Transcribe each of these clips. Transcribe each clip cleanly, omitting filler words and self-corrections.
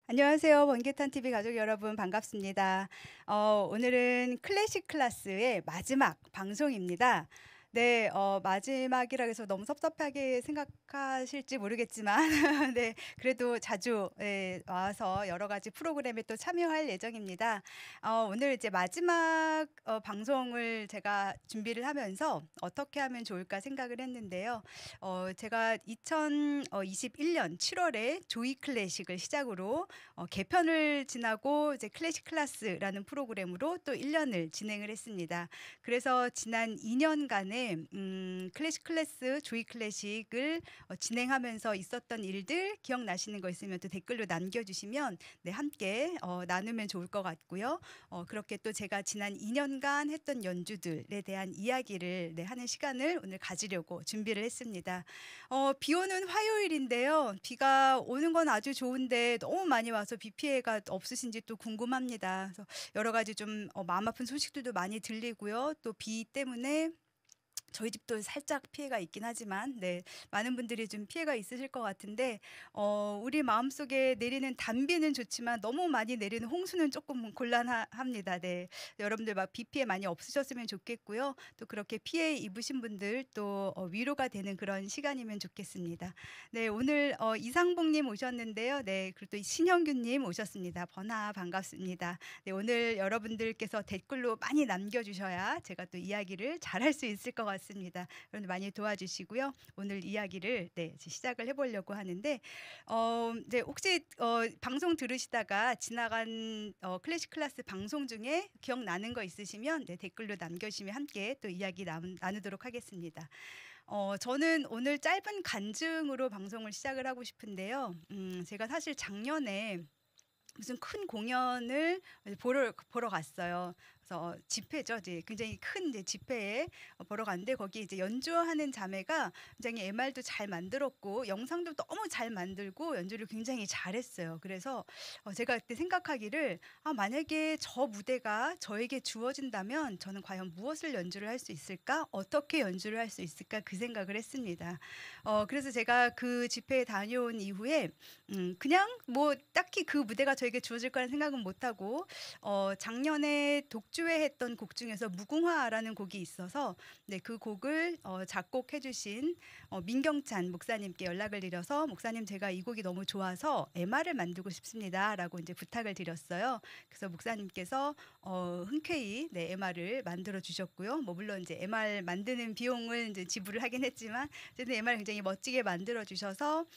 안녕하세요. 번개탄 TV 가족 여러분 반갑습니다. 오늘은 클래식 클래스의 마지막 방송입니다. 네, 마지막이라 해서 너무 섭섭하게 생각하실지 모르겠지만 네, 그래도 자주 와서 여러 가지 프로그램에 또 참여할 예정입니다. 오늘 이제 마지막 방송을 제가 준비를 하면서 어떻게 하면 좋을까 생각을 했는데요. 제가 2021년 7월에 조이 클래식을 시작으로 개편을 지나고 이제 클래식 클래스라는 프로그램으로 또 1 년을 진행을 했습니다. 그래서 지난 2 년간의 클래식 클래스, 조이 클래식을 진행하면서 있었던 일들 기억나시는 거 있으면 또 댓글로 남겨 주시면 네 함께 나누면 좋을 것 같고요. 그렇게 또 제가 지난 2 년간 했던 연주들에 대한 이야기를 네 하는 시간을 오늘 가지려고 준비를 했습니다. 비 오는 화요일인데요. 비가 오는 건 아주 좋은데 너무 많이 와서 비 피해가 없으신지 또 궁금합니다. 그래서 여러 가지 좀 마음 아픈 소식들도 많이 들리고요. 또 비 때문에 저희 집도 살짝 피해가 있긴 하지만 네 많은 분들이 좀 피해가 있으실 것 같은데 우리 마음속에 내리는 단비는 좋지만 너무 많이 내리는 홍수는 조금 곤란합니다. 네. 여러분들 막 비 피해 많이 없으셨으면 좋겠고요. 또 그렇게 피해 입으신 분들 또 위로가 되는 그런 시간이면 좋겠습니다. 네, 오늘 이상복 님 오셨는데요. 네, 그리고 또 신형균 님 오셨습니다. 번아 반갑습니다. 네, 오늘 여러분들께서 댓글로 많이 남겨 주셔야 제가 또 이야기를 잘할 수 있을 것 같습니다. 여러분들 많이 도와주시고요. 오늘 이야기를 네, 이제 시작을 해 보려고 하는데 이제 혹시 방송 들으시다가 지나간 클래식 클래스 방송 중에 기억나는 거 있으시면 네, 댓글로 남겨 주시면 함께 또 이야기 나누도록 하겠습니다. 저는 오늘 짧은 간증으로 방송을 시작을 하고 싶은데요. 제가 사실 작년에 무슨 큰 공연을 보러 갔어요. 그래서 집회죠. 이제 굉장히 큰 이제 집회에 보러 갔는데 거기 이제 연주하는 자매가 굉장히 MR도 잘 만들었고 영상도 너무 잘 만들고 연주를 굉장히 잘했어요. 그래서 제가 그때 생각하기를 만약에 저 무대가 저에게 주어진다면 저는 과연 무엇을 연주를 할 수 있을까? 어떻게 연주를 할 수 있을까? 그 생각을 했습니다. 그래서 제가 그 집회에 다녀온 이후에 그냥 뭐 딱히 그 무대가 저에게 주어질 거라는 생각은 못 하고 작년에 독주회 했던 곡 중에서 무궁화라는 곡이 있어서 네, 그 곡을 작곡해 주신 민경찬 목사님께 연락을 드려서 "목사님, 제가 이 곡이 너무 좋아서 MR을 만들고 싶습니다."라고 이제 부탁을 드렸어요. 그래서 목사님께서 흔쾌히 네, MR을 만들어 주셨고요. 뭐 물론 이제 MR 만드는 비용을 이제 지불을 하긴 했지만 어쨌든 MR을 굉장히 멋지게 만들어 주셔서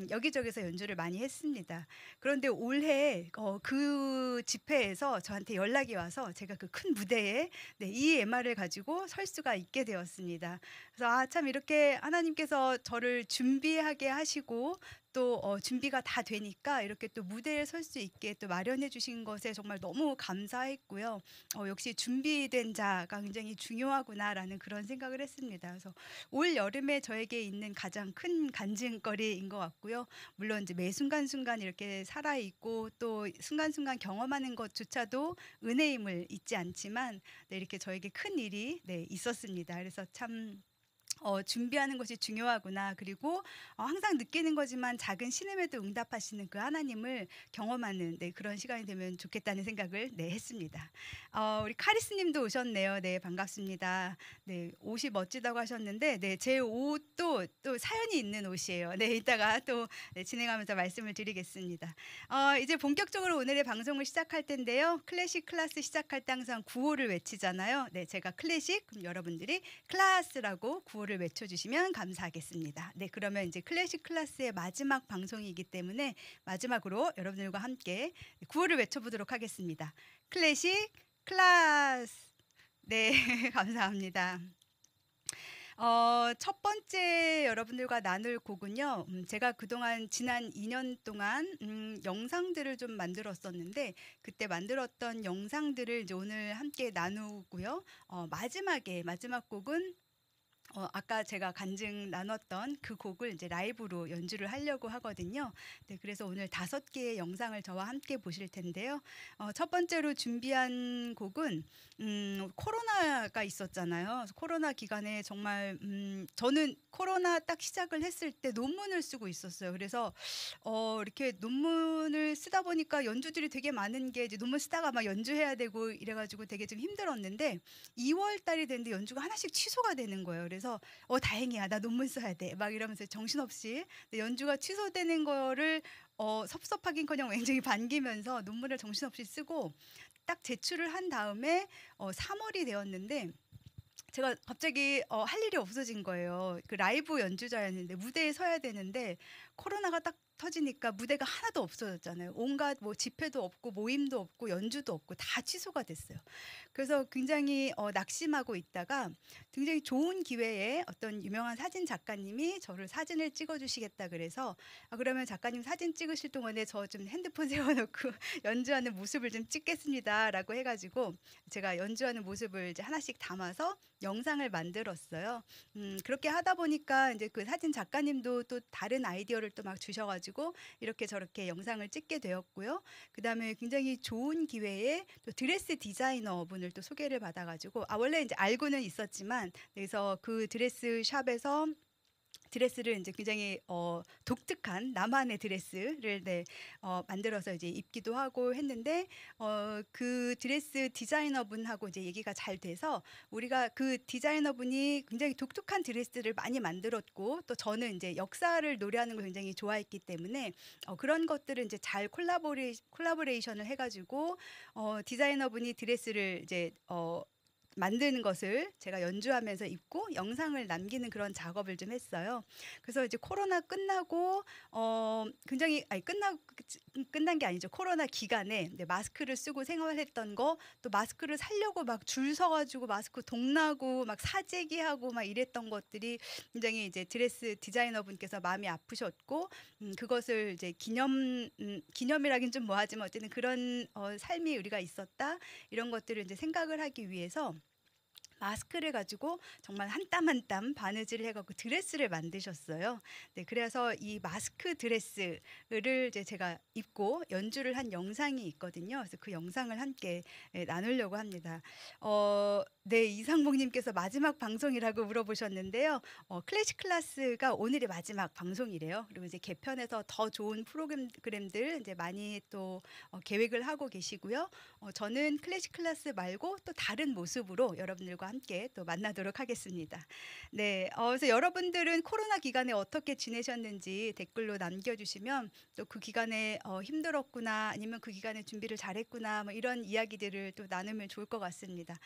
여기저기서 연주를 많이 했습니다. 그런데 올해 그 집회에서 저한테 연락이 와서 제가 그 큰 무대에 네, 이 MR을 가지고 설 수가 있게 되었습니다. 그래서 참 이렇게 하나님께서 저를 준비하게 하시고 또 준비가 다 되니까 이렇게 또 무대에 설 수 있게 또 마련해 주신 것에 정말 너무 감사했고요. 역시 '준비된 자가 굉장히 중요하구나.'라는 그런 생각을 했습니다. 그래서 올 여름에 저에게 있는 가장 큰 간증거리인 것 같고요. 물론 이제 매 순간순간 이렇게 살아 있고 또 순간순간 경험하는 것조차도 은혜임을 잊지 않지만 네, 이렇게 저에게 큰 일이 네, 있었습니다. 그래서 참 준비하는 것이 중요하구나. 그리고 항상 느끼는 거지만 작은 신음에도 응답하시는 그 하나님을 경험하는 네, 그런 시간이 되면 좋겠다는 생각을 네, 했습니다. 우리 카리스 님도 오셨네요. 네, 반갑습니다. 네, 옷이 멋지다고 하셨는데 네, 제 옷도 또 사연이 있는 옷이에요. 네, 이따가 또 네, 진행하면서 말씀을 드리겠습니다. 이제 본격적으로 오늘의 방송을 시작할 텐데요. 클래식 클래스 시작할 때 항상 구호를 외치잖아요. 네, 제가 클래식, 그럼 여러분들이 클래스라고 구호를 외쳐주시면 감사하겠습니다. 네, 그러면 이제 클래식 클래스의 마지막 방송이기 때문에 마지막으로 여러분들과 함께 구호를 외쳐보도록 하겠습니다. 클래식 클래스. 네, 감사합니다. 첫 번째 여러분들과 나눌 곡은요. 제가 그동안 지난 2년 동안 영상들을 좀 만들었었는데 그때 만들었던 영상들을 이제 오늘 함께 나누고요. 마지막 곡은 아까 제가 간증 나눴던 그 곡을 이제 라이브로 연주를 하려고 하거든요. 네, 그래서 오늘 5개의 영상을 저와 함께 보실 텐데요. 첫 번째로 준비한 곡은 코로나가 있었잖아요. 그래서 코로나 기간에 정말 저는 코로나 딱 시작을 했을 때 논문을 쓰고 있었어요. 그래서 이렇게 논문을 쓰다 보니까 연주들이 되게 많은 게 이제 논문 쓰다가 막 연주해야 되고 이래 가지고 되게 좀 힘들었는데 2월 달이 됐는데 연주가 하나씩 취소가 되는 거예요. 그래서 다행이야. 나 논문 써야 돼. 막 이러면서 정신없이 연주가 취소되는 거를 섭섭하긴커녕 굉장히 반기면서 논문을 정신없이 쓰고 딱 제출을 한 다음에 3월이 되었는데 제가 갑자기 할 일이 없어진 거예요. 그 라이브 연주자였는데 무대에 서야 되는데 코로나가 딱 터지니까 무대가 하나도 없어졌잖아요. 온갖 뭐 집회도 없고 모임도 없고 연주도 없고 다 취소가 됐어요. 그래서 굉장히 낙심하고 있다가 굉장히 좋은 기회에 어떤 유명한 사진 작가님이 저를 사진을 찍어주시겠다 그래서 그러면 작가님 사진 찍으실 동안에 저 좀 핸드폰 세워놓고 연주하는 모습을 좀 찍겠습니다라고 해가지고 제가 연주하는 모습을 이제 하나씩 담아서 영상을 만들었어요. 그렇게 하다 보니까 이제 그 사진 작가님도 또 다른 아이디어를 또 막 주셔가지고 이렇게 저렇게 영상을 찍게 되었고요. 그 다음에 굉장히 좋은 기회에 또 드레스 디자이너 분을 또 소개를 받아가지고 원래 이제 알고는 있었지만 그래서 그 드레스 샵에서 드레스를 이제 굉장히 독특한 나만의 드레스를 만들어서 이제 입기도 하고 했는데 그 드레스 디자이너분하고 이제 얘기가 잘 돼서 우리가 그 디자이너분이 굉장히 독특한 드레스를 많이 만들었고 또 저는 이제 역사를 노래하는 걸 굉장히 좋아했기 때문에 그런 것들을 이제 잘 콜라보레이션을 해가지고 디자이너분이 드레스를 이제 만드는 것을 제가 연주하면서 입고 영상을 남기는 그런 작업을 좀 했어요. 그래서 이제 코로나 끝나고 굉장히 끝난 게 아니죠. 코로나 기간에 마스크를 쓰고 생활했던 거 또 마스크를 사려고 막 줄 서가지고 마스크 동나고 막 사재기하고 막 이랬던 것들이 굉장히 이제 드레스 디자이너분께서 마음이 아프셨고 그것을 이제 기념이라긴 좀 뭐하지만 어쨌든 그런 삶이 우리가 있었다 이런 것들을 이제 생각을 하기 위해서 마스크를 가지고 정말 한 땀 한 땀 바느질을 해갖고 드레스를 만드셨어요. 네, 그래서 이 마스크 드레스를 이제 제가 입고 연주를 한 영상이 있거든요. 그래서 그 영상을 함께 나누려고 합니다. 네, 이상봉님께서 마지막 방송이라고 물어보셨는데요. 클래식 클래스가 오늘이 마지막 방송이래요. 그리고 이제 개편해서 더 좋은 프로그램들 이제 많이 또 계획을 하고 계시고요. 저는 클래식 클래스 말고 또 다른 모습으로 여러분들과 함께 또 만나도록 하겠습니다. 네, 그래서 여러분들은 코로나 기간에 어떻게 지내셨는지 댓글로 남겨주시면 또 그 기간에 힘들었구나 아니면 그 기간에 준비를 잘했구나 뭐 이런 이야기들을 또 나누면 좋을 것 같습니다.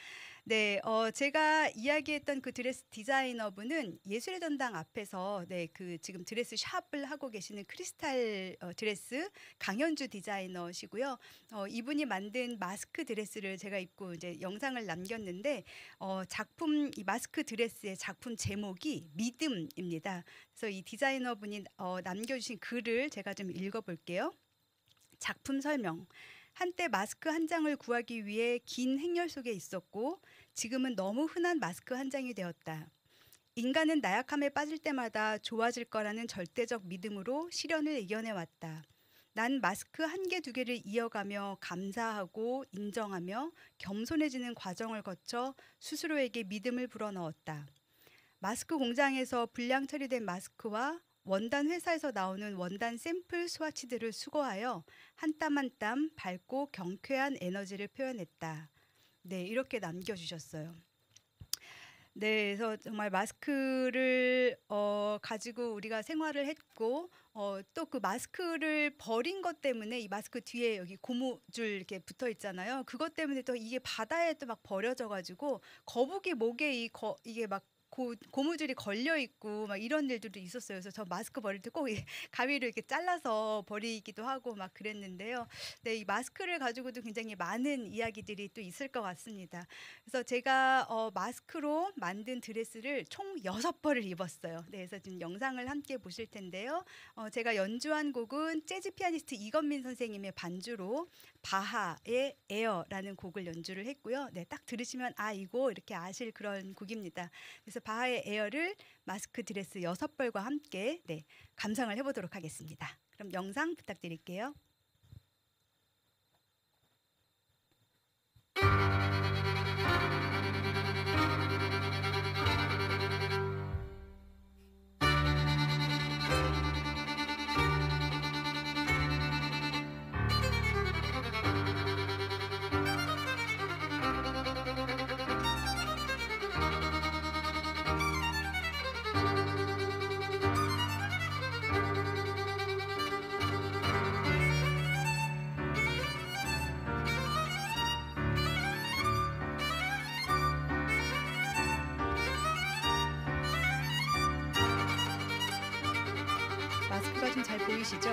네, 제가 이야기했던 그 드레스 디자이너분은 예술의 전당 앞에서 그 지금 드레스 샵을 하고 계시는 크리스탈 드레스 강현주 디자이너시고요. 이분이 만든 마스크 드레스를 제가 입고 이제 영상을 남겼는데 이 마스크 드레스의 작품 제목이 믿음입니다. 그래서 이 디자이너분이 남겨주신 글을 제가 좀 읽어볼게요. 작품 설명. 한때 마스크 한 장을 구하기 위해 긴 행렬 속에 있었고 지금은 너무 흔한 마스크 한 장이 되었다. 인간은 나약함에 빠질 때마다 좋아질 거라는 절대적 믿음으로 시련을 이겨내왔다. 난 마스크 한 개, 두 개를 이어가며 감사하고 인정하며 겸손해지는 과정을 거쳐 스스로에게 믿음을 불어넣었다. 마스크 공장에서 불량 처리된 마스크와 원단 회사에서 나오는 원단 샘플 스와치들을 수거하여 한 땀 한 땀 밝고 경쾌한 에너지를 표현했다. 네, 이렇게 남겨주셨어요. 네, 그래서 정말 마스크를 가지고 우리가 생활을 했고 또 그 마스크를 버린 것 때문에 이 마스크 뒤에 여기 고무줄 이렇게 붙어 있잖아요. 그것 때문에 또 이게 바다에 또 막 버려져 가지고 거북이 목에 이게 막 고무줄이 걸려 있고 막 이런 일들도 있었어요. 그래서 저 마스크 버릴 때 꼭 가위로 이렇게 잘라서 버리기도 하고 막 그랬는데요. 네, 이 마스크를 가지고도 굉장히 많은 이야기들이 또 있을 것 같습니다. 그래서 제가 마스크로 만든 드레스를 총 6벌을 입었어요. 네, 그래서 지금 영상을 함께 보실 텐데요. 제가 연주한 곡은 재즈 피아니스트 이건민 선생님의 반주로 바하의 에어라는 곡을 연주를 했고요. 네, 딱 들으시면 이거 이렇게 아실 그런 곡입니다. 그래서 그래서 바하의 에어를 마스크 드레스 6벌과 함께 감상을 해보도록 하겠습니다. 그럼 영상 부탁드릴게요. 마스크가 좀 잘 보이시죠?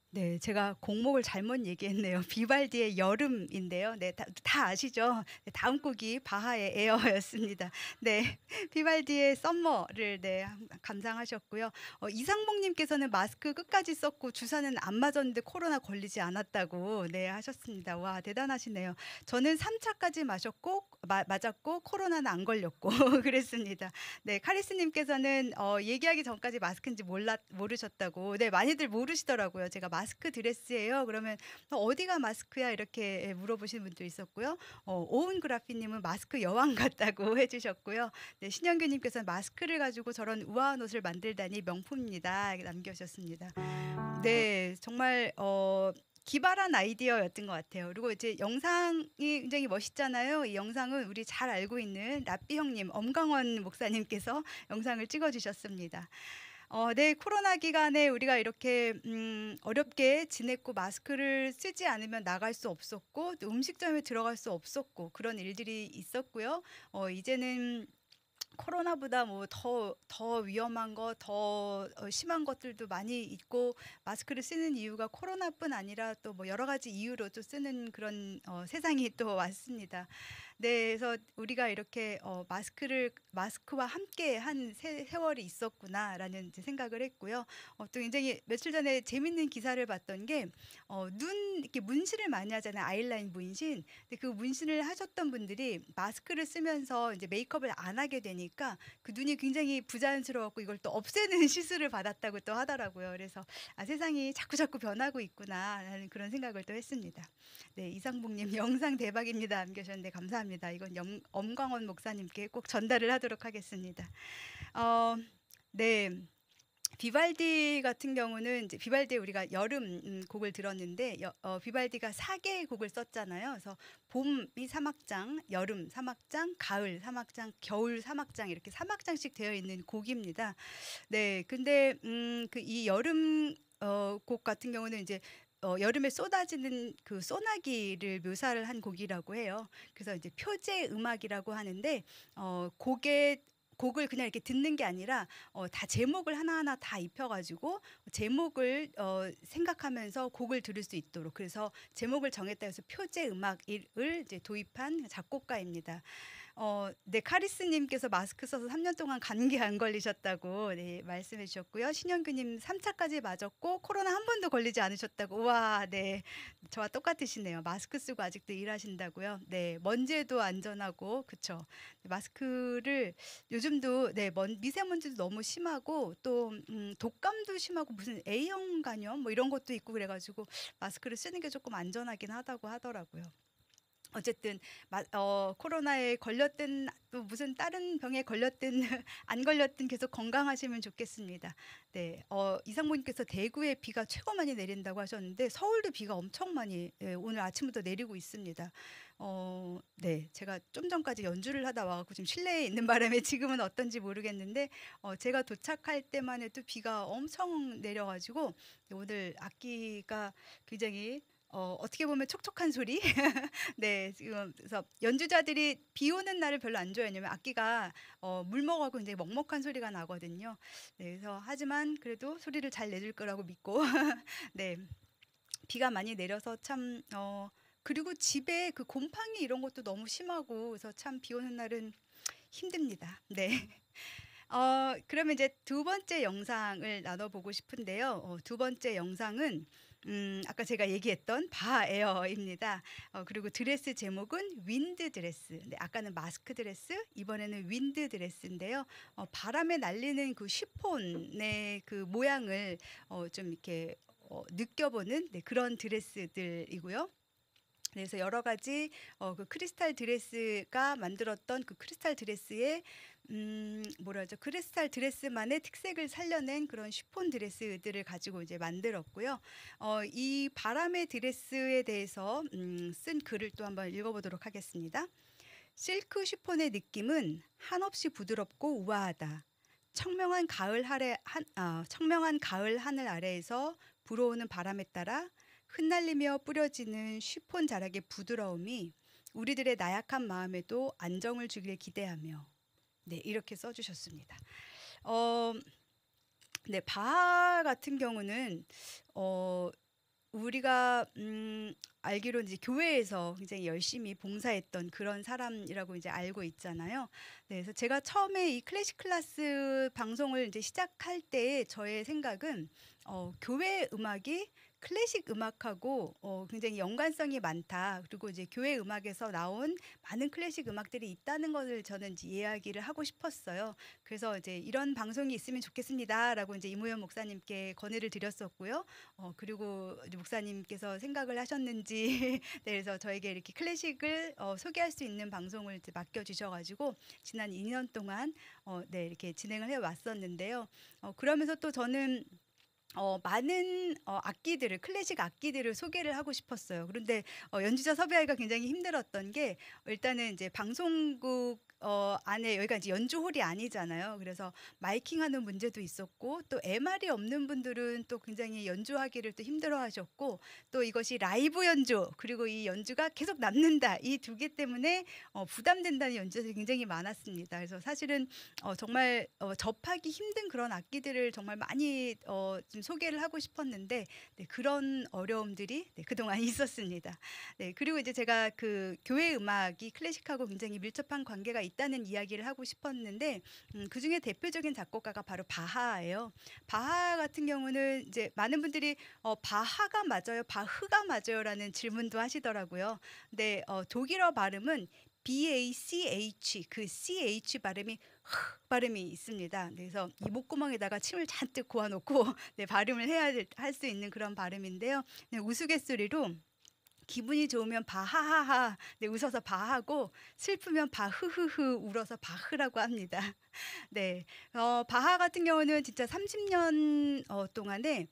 네, 제가 곡목을 잘못 얘기했네요. 비발디의 여름인데요. 네, 다 아시죠? 네, 다음 곡이 바하의 에어였습니다. 네, 비발디의 썸머를 감상하셨고요. 이상봉님께서는 마스크 끝까지 썼고 주사는 안 맞았는데 코로나 걸리지 않았다고 하셨습니다. 와, 대단하시네요. 저는 3차까지 맞았고 코로나는 안 걸렸고 그랬습니다. 네, 카리스님께서는 얘기하기 전까지 마스크인지 모르셨다고. 네, 많이들 모르시더라고요. 제가 마스크 드레스예요. 그러면 어디가 마스크야 이렇게 물어보시는 분도 있었고요. 오은 그라피님은 마스크 여왕 같다고 해주셨고요. 네, 신영규님께서는 마스크를 가지고 저런 우아한 옷을 만들다니 명품입니다. 이렇게 남겨주셨습니다. 네, 정말 기발한 아이디어였던 것 같아요. 그리고 이제 영상이 굉장히 멋있잖아요. 이 영상은 우리 잘 알고 있는 라삐 형님, 엄강원 목사님께서 영상을 찍어주셨습니다. 네, 코로나 기간에 우리가 이렇게 어렵게 지냈고 마스크를 쓰지 않으면 나갈 수 없었고 또 음식점에 들어갈 수 없었고 그런 일들이 있었고요. 이제는 코로나보다 뭐 더 위험한 거, 더 심한 것들도 많이 있고 마스크를 쓰는 이유가 코로나뿐 아니라 또 뭐 여러 가지 이유로 또 쓰는 그런 세상이 또 왔습니다. 네, 그래서 우리가 이렇게 마스크와 함께 한 세월이 있었구나라는 이제 생각을 했고요. 또 굉장히 며칠 전에 재밌는 기사를 봤던 게 눈 이렇게 문신을 많이 하잖아요. 아이라인 문신. 근데 그 문신을 하셨던 분들이 마스크를 쓰면서 이제 메이크업을 안 하게 되니까 그 눈이 굉장히 부자연스러웠고 이걸 또 없애는 시술을 받았다고 또 하더라고요. 그래서 세상이 자꾸 변하고 있구나라는 그런 생각을 또 했습니다. 네, 이상봉님 영상 대박입니다. 남겨주셨는데 감사합니다. 감사합니다. 이건 엄광원 목사님께 꼭 전달을 하도록 하겠습니다. 어, 네. 비발디 같은 경우는 이제 비발디 우리가 여름 곡을 들었는데 비발디가 4개의 곡을 썼잖아요. 그래서 봄이 3악장, 여름 3악장, 가을 3악장, 겨울 3악장 이렇게 3악장씩 되어 있는 곡입니다. 네. 근데 그 이 여름 곡 같은 경우는 이제 여름에 쏟아지는 그 소나기를 묘사를 한 곡이라고 해요. 그래서 이제 표제 음악이라고 하는데 곡을 그냥 이렇게 듣는 게 아니라 다 제목을 하나하나 다 입혀가지고 제목을 생각하면서 곡을 들을 수 있도록 그래서 제목을 정했다 해서 표제 음악을 이제 도입한 작곡가입니다. 네, 카리스님께서 마스크 써서 3년 동안 감기 안 걸리셨다고 네, 말씀해 주셨고요. 신현규님 3차까지 맞았고 코로나 한 번도 걸리지 않으셨다고. 와, 네, 저와 똑같으시네요. 마스크 쓰고 아직도 일하신다고요. 네, 먼지에도 안전하고 그쵸. 마스크를 요즘도 네, 미세먼지도 너무 심하고 또 독감도 심하고 무슨 A형 간염 뭐 이런 것도 있고 그래가지고 마스크를 쓰는 게 조금 안전하긴 하다고 하더라고요. 어쨌든 코로나에 걸렸든 또 무슨 다른 병에 걸렸든 안 걸렸든 계속 건강하시면 좋겠습니다. 네, 이상무님께서 대구에 비가 최고 많이 내린다고 하셨는데 서울도 비가 엄청 많이 오늘 아침부터 내리고 있습니다. 네, 제가 좀 전까지 연주를 하다 와갖고 지금 실내에 있는 바람에 지금은 어떤지 모르겠는데 제가 도착할 때만 해도 비가 엄청 내려가지고 오늘 악기가 굉장히 어떻게 보면 촉촉한 소리 네, 지금 그래서 연주자들이 비 오는 날을 별로 안 좋아해요. 왜냐면 악기가 물 먹어가고 굉장히 먹먹한 소리가 나거든요. 네, 그래서 하지만 그래도 소리를 잘 내줄 거라고 믿고 네, 비가 많이 내려서 참 그리고 집에 그 곰팡이 이런 것도 너무 심하고 그래서 참 비 오는 날은 힘듭니다. 네. 그러면 이제 두 번째 영상을 나눠보고 싶은데요. 두 번째 영상은 아까 제가 얘기했던 바에어입니다. 그리고 드레스 제목은 윈드 드레스. 네, 아까는 마스크 드레스, 이번에는 윈드 드레스인데요. 바람에 날리는 그 쉬폰의 그 모양을 좀 이렇게 느껴보는 네, 그런 드레스들이고요. 그래서 여러 가지 그 크리스탈 드레스가 만들었던 그 크리스탈 드레스의 뭐라 하죠? 크리스탈 드레스만의 특색을 살려낸 그런 쉬폰 드레스들을 가지고 이제 만들었고요. 이 바람의 드레스에 대해서 쓴 글을 또 한번 읽어보도록 하겠습니다. 실크 쉬폰의 느낌은 한없이 부드럽고 우아하다. 청명한 청명한 가을 하늘 아래에서 불어오는 바람에 따라 흩날리며 뿌려지는 쉬폰 자락의 부드러움이 우리들의 나약한 마음에도 안정을 주길 기대하며 네, 이렇게 써주셨습니다. 네, 바하 같은 경우는 우리가 알기로 이제 교회에서 굉장히 열심히 봉사했던 그런 사람이라고 이제 알고 있잖아요. 네, 그래서 제가 처음에 이 클래식 클래스 방송을 이제 시작할 때 저의 생각은 교회 음악이 클래식 음악하고 굉장히 연관성이 많다. 그리고 이제 교회 음악에서 나온 많은 클래식 음악들이 있다는 것을 저는 이제 이야기를 하고 싶었어요. 그래서 이제 이런 방송이 있으면 좋겠습니다라고 이제 이무현 목사님께 건의를 드렸었고요. 그리고 이제 목사님께서 생각을 하셨는지 네, 그래서 저에게 이렇게 클래식을 소개할 수 있는 방송을 이제 맡겨주셔가지고 지난 2년 동안 네, 이렇게 진행을 해왔었는데요. 그러면서 또 저는 많은 악기들을 클래식 악기들을 소개를 하고 싶었어요. 그런데 연주자 섭외하기가 굉장히 힘들었던 게 일단은 이제 방송국 안에 여기가 이제 연주홀이 아니잖아요. 그래서 마이킹하는 문제도 있었고 또 MR이 없는 분들은 또 굉장히 연주하기를 또 힘들어하셨고 또 이것이 라이브 연주 그리고 이 연주가 계속 남는다 이 두 개 때문에 부담된다는 연주자들이 굉장히 많았습니다. 그래서 사실은 정말 접하기 힘든 그런 악기들을 정말 많이 좀 소개를 하고 싶었는데 네, 그런 어려움들이 네, 그동안 있었습니다. 네, 그리고 이제 제가 그 교회 음악이 클래식하고 굉장히 밀접한 관계가 있다는 이야기를 하고 싶었는데 그 중에 대표적인 작곡가가 바로 바하예요. 바하 같은 경우는 이제 많은 분들이 바하가 맞아요, 바흐가 맞아요라는 질문도 하시더라고요. 근데 독일어 발음은 BACH 그 CH 발음이 발음이 있습니다. 그래서 이 목구멍에다가 침을 잔뜩 고아놓고 네, 발음을 해야 할 수 있는 그런 발음인데요. 네, 우스갯소리로 기분이 좋으면 바하하하 네 웃어서 바하고 슬프면 바흐흐흐 울어서 바흐라고 합니다. 네. 바하 같은 경우는 진짜 30년 동안에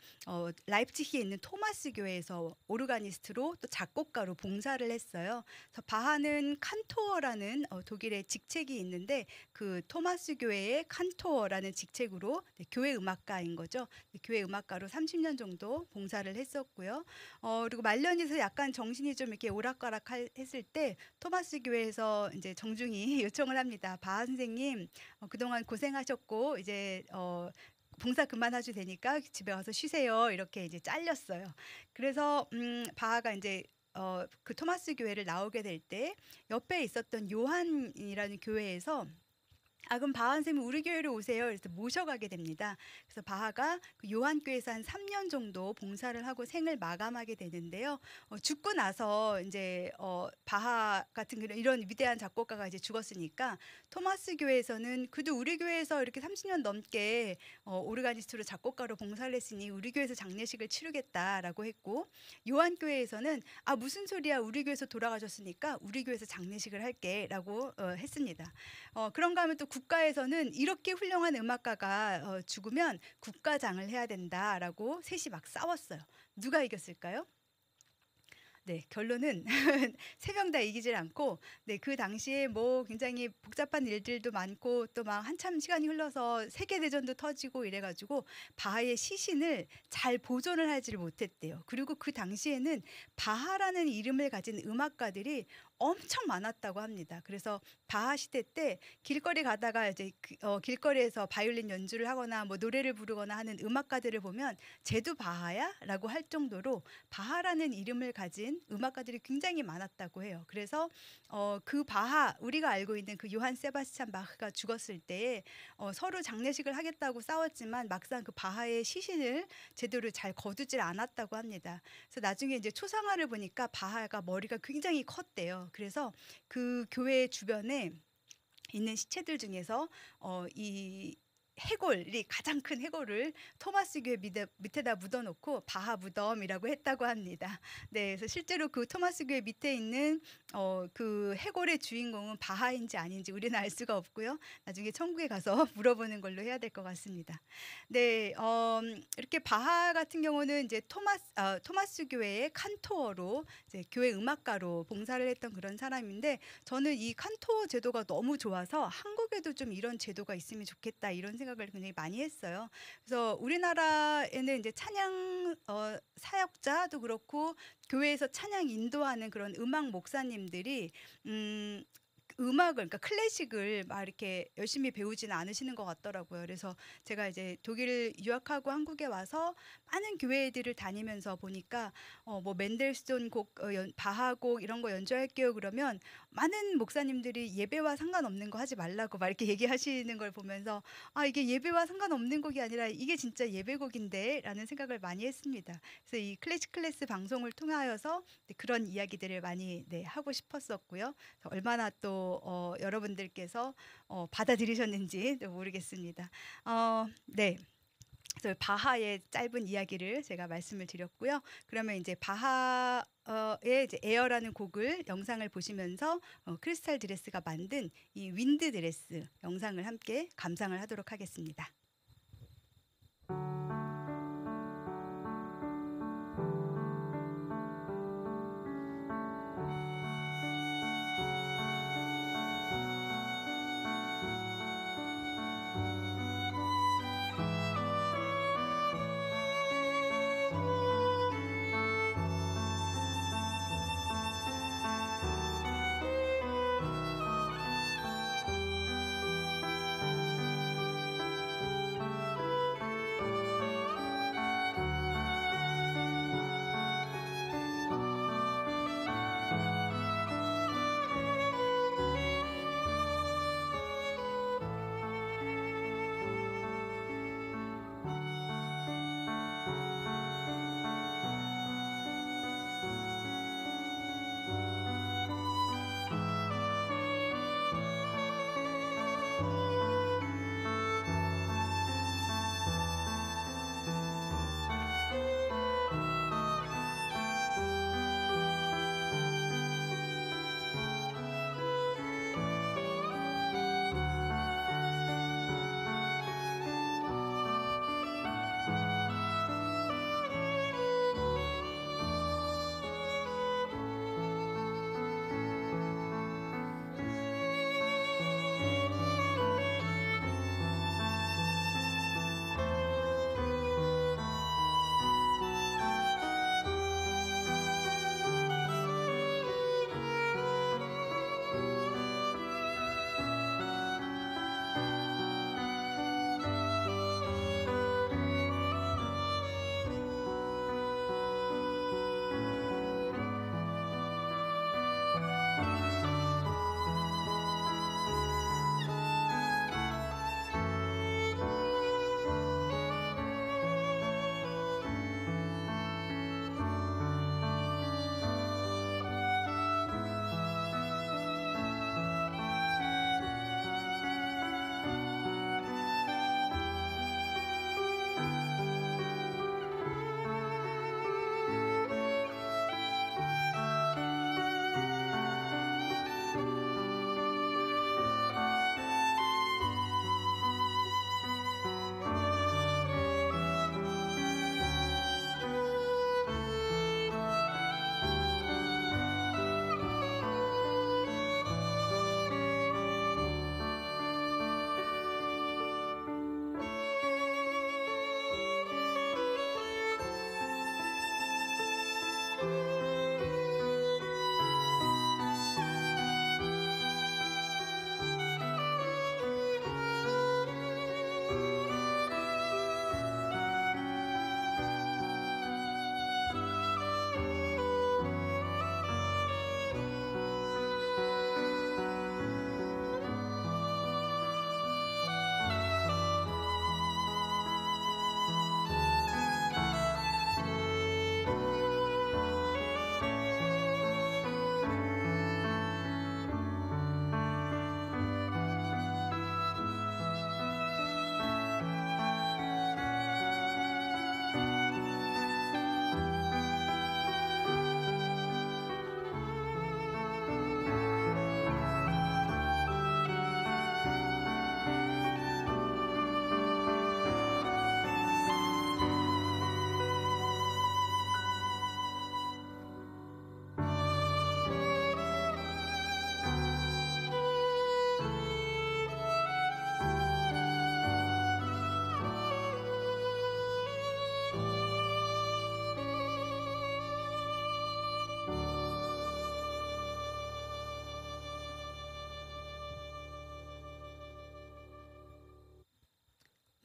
라입치히에 있는 토마스 교회에서 오르가니스트로 또 작곡가로 봉사를 했어요. 그래서 바하는 칸토어라는 독일의 직책이 있는데 그 토마스 교회의 칸토어라는 직책으로 네, 교회 음악가인 거죠. 네, 교회 음악가로 30년 정도 봉사를 했었고요. 그리고 말년에서 약간 정신이 좀 이렇게 오락가락 했을 때 토마스 교회에서 이제 정중히 요청을 합니다. 바하 선생님, 그동안 고생하셨고 이제 봉사 그만하셔도 되니까 집에 와서 쉬세요. 이렇게 이제 잘렸어요. 그래서 바하가 이제 그 토마스 교회를 나오게 될 때 옆에 있었던 요한이라는 교회에서 그럼 바하 선생님 우리 교회로 오세요. 그래서 모셔가게 됩니다. 그래서 바하가 그 요한교회에서 한 3년 정도 봉사를 하고 생을 마감하게 되는데요. 죽고 나서 이제 바하 같은 이런 위대한 작곡가가 이제 죽었으니까 토마스 교회에서는 그래도 우리 교회에서 이렇게 30년 넘게 오르가니스트로 작곡가로 봉사를 했으니 우리 교회에서 장례식을 치르겠다라고 했고, 요한교회에서는 무슨 소리야, 우리 교회에서 돌아가셨으니까 우리 교회에서 장례식을 할게라고 했습니다. 그런가 하면 또 국가에서는 이렇게 훌륭한 음악가가 죽으면 국가장을 해야 된다라고 셋이 막 싸웠어요. 누가 이겼을까요? 네, 결론은 세 명 다 이기질 않고, 네, 그 당시에 뭐 굉장히 복잡한 일들도 많고 또 막 한참 시간이 흘러서 세계 대전도 터지고 이래가지고 바하의 시신을 잘 보존을 하지를 못했대요. 그리고 그 당시에는 바하라는 이름을 가진 음악가들이 엄청 많았다고 합니다. 그래서 바하 시대 때 길거리 가다가 이제 길거리에서 바이올린 연주를 하거나 뭐 노래를 부르거나 하는 음악가들을 보면 쟤도 바하야?라고 할 정도로 바하라는 이름을 가진 음악가들이 굉장히 많았다고 해요. 그래서 그 바하, 우리가 알고 있는 그 요한 세바스찬 바흐가 죽었을 때 서로 장례식을 하겠다고 싸웠지만 막상 그 바하의 시신을 제대로 잘 거두질 않았다고 합니다. 그래서 나중에 이제 초상화를 보니까 바하가 머리가 굉장히 컸대요. 그래서 그 교회 주변에 있는 시체들 중에서 이 해골이 가장 큰 해골을 토마스 교회 밑에다 묻어놓고 바하 무덤이라고 했다고 합니다. 네, 그래서 실제로 그 토마스 교회 밑에 있는 그 해골의 주인공은 바하인지 아닌지 우리는 알 수가 없고요. 나중에 천국에 가서 물어보는 걸로 해야 될 것 같습니다. 네, 이렇게 바하 같은 경우는 이제 토마스 교회의 칸토어로 이제 교회 음악가로 봉사를 했던 그런 사람인데, 저는 이 칸토어 제도가 너무 좋아서 한국에도 좀 이런 제도가 있으면 좋겠다 이런 생각을 굉장히 많이 했어요. 그래서 우리나라에는 이제 찬양 사역자도 그렇고 교회에서 찬양 인도하는 그런 음악 목사님들이 음악을, 그러니까 클래식을 막 이렇게 열심히 배우지는 않으시는 것 같더라고요. 그래서 제가 이제 독일을 유학하고 한국에 와서 많은 교회들을 다니면서 보니까 뭐 맨델스존 곡, 바하 곡 이런 거 연주할게요 그러면 많은 목사님들이 예배와 상관없는 거 하지 말라고 막 이렇게 얘기하시는 걸 보면서 이게 예배와 상관없는 곡이 아니라 이게 진짜 예배곡인데 라는 생각을 많이 했습니다. 그래서 이 클래식 클래스 방송을 통하여서 그런 이야기들을 많이 하고 싶었었고요. 얼마나 또 여러분들께서 받아들이셨는지 모르겠습니다. 네. 그래서 바하의 짧은 이야기를 제가 말씀을 드렸고요. 그러면 이제 바하의 이제 에어라는 곡을 영상을 보시면서 크리스탈 드레스가 만든 이 윈드 드레스 영상을 함께 감상을 하도록 하겠습니다.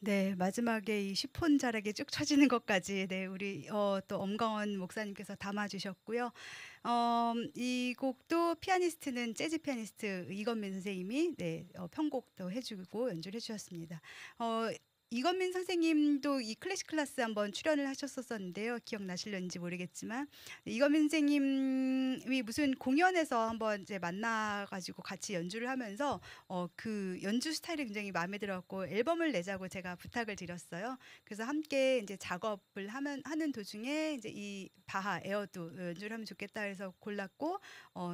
네. 마지막에 이 시폰 자락이 쭉 처지는 것까지 네 우리 또 엄강원 목사님께서 담아 주셨고요. 이 곡도 피아니스트는 재즈 피아니스트 이건민 선생님이 네 편곡도 해 주고 연주를 해 주셨습니다. 어 이건민 선생님도 이 클래식 클래스 한번 출연을 하셨었었는데요. 기억나실는지 모르겠지만 이건민 선생님이 무슨 공연에서 한번 이제 만나 가지고 같이 연주를 하면서 그 연주 스타일이 굉장히 마음에 들어 갖고 앨범을 내자고 제가 부탁을 드렸어요. 그래서 함께 인제 작업을 하는 도중에 인제 이 바하 에어도 연주를 하면 좋겠다 해서 골랐고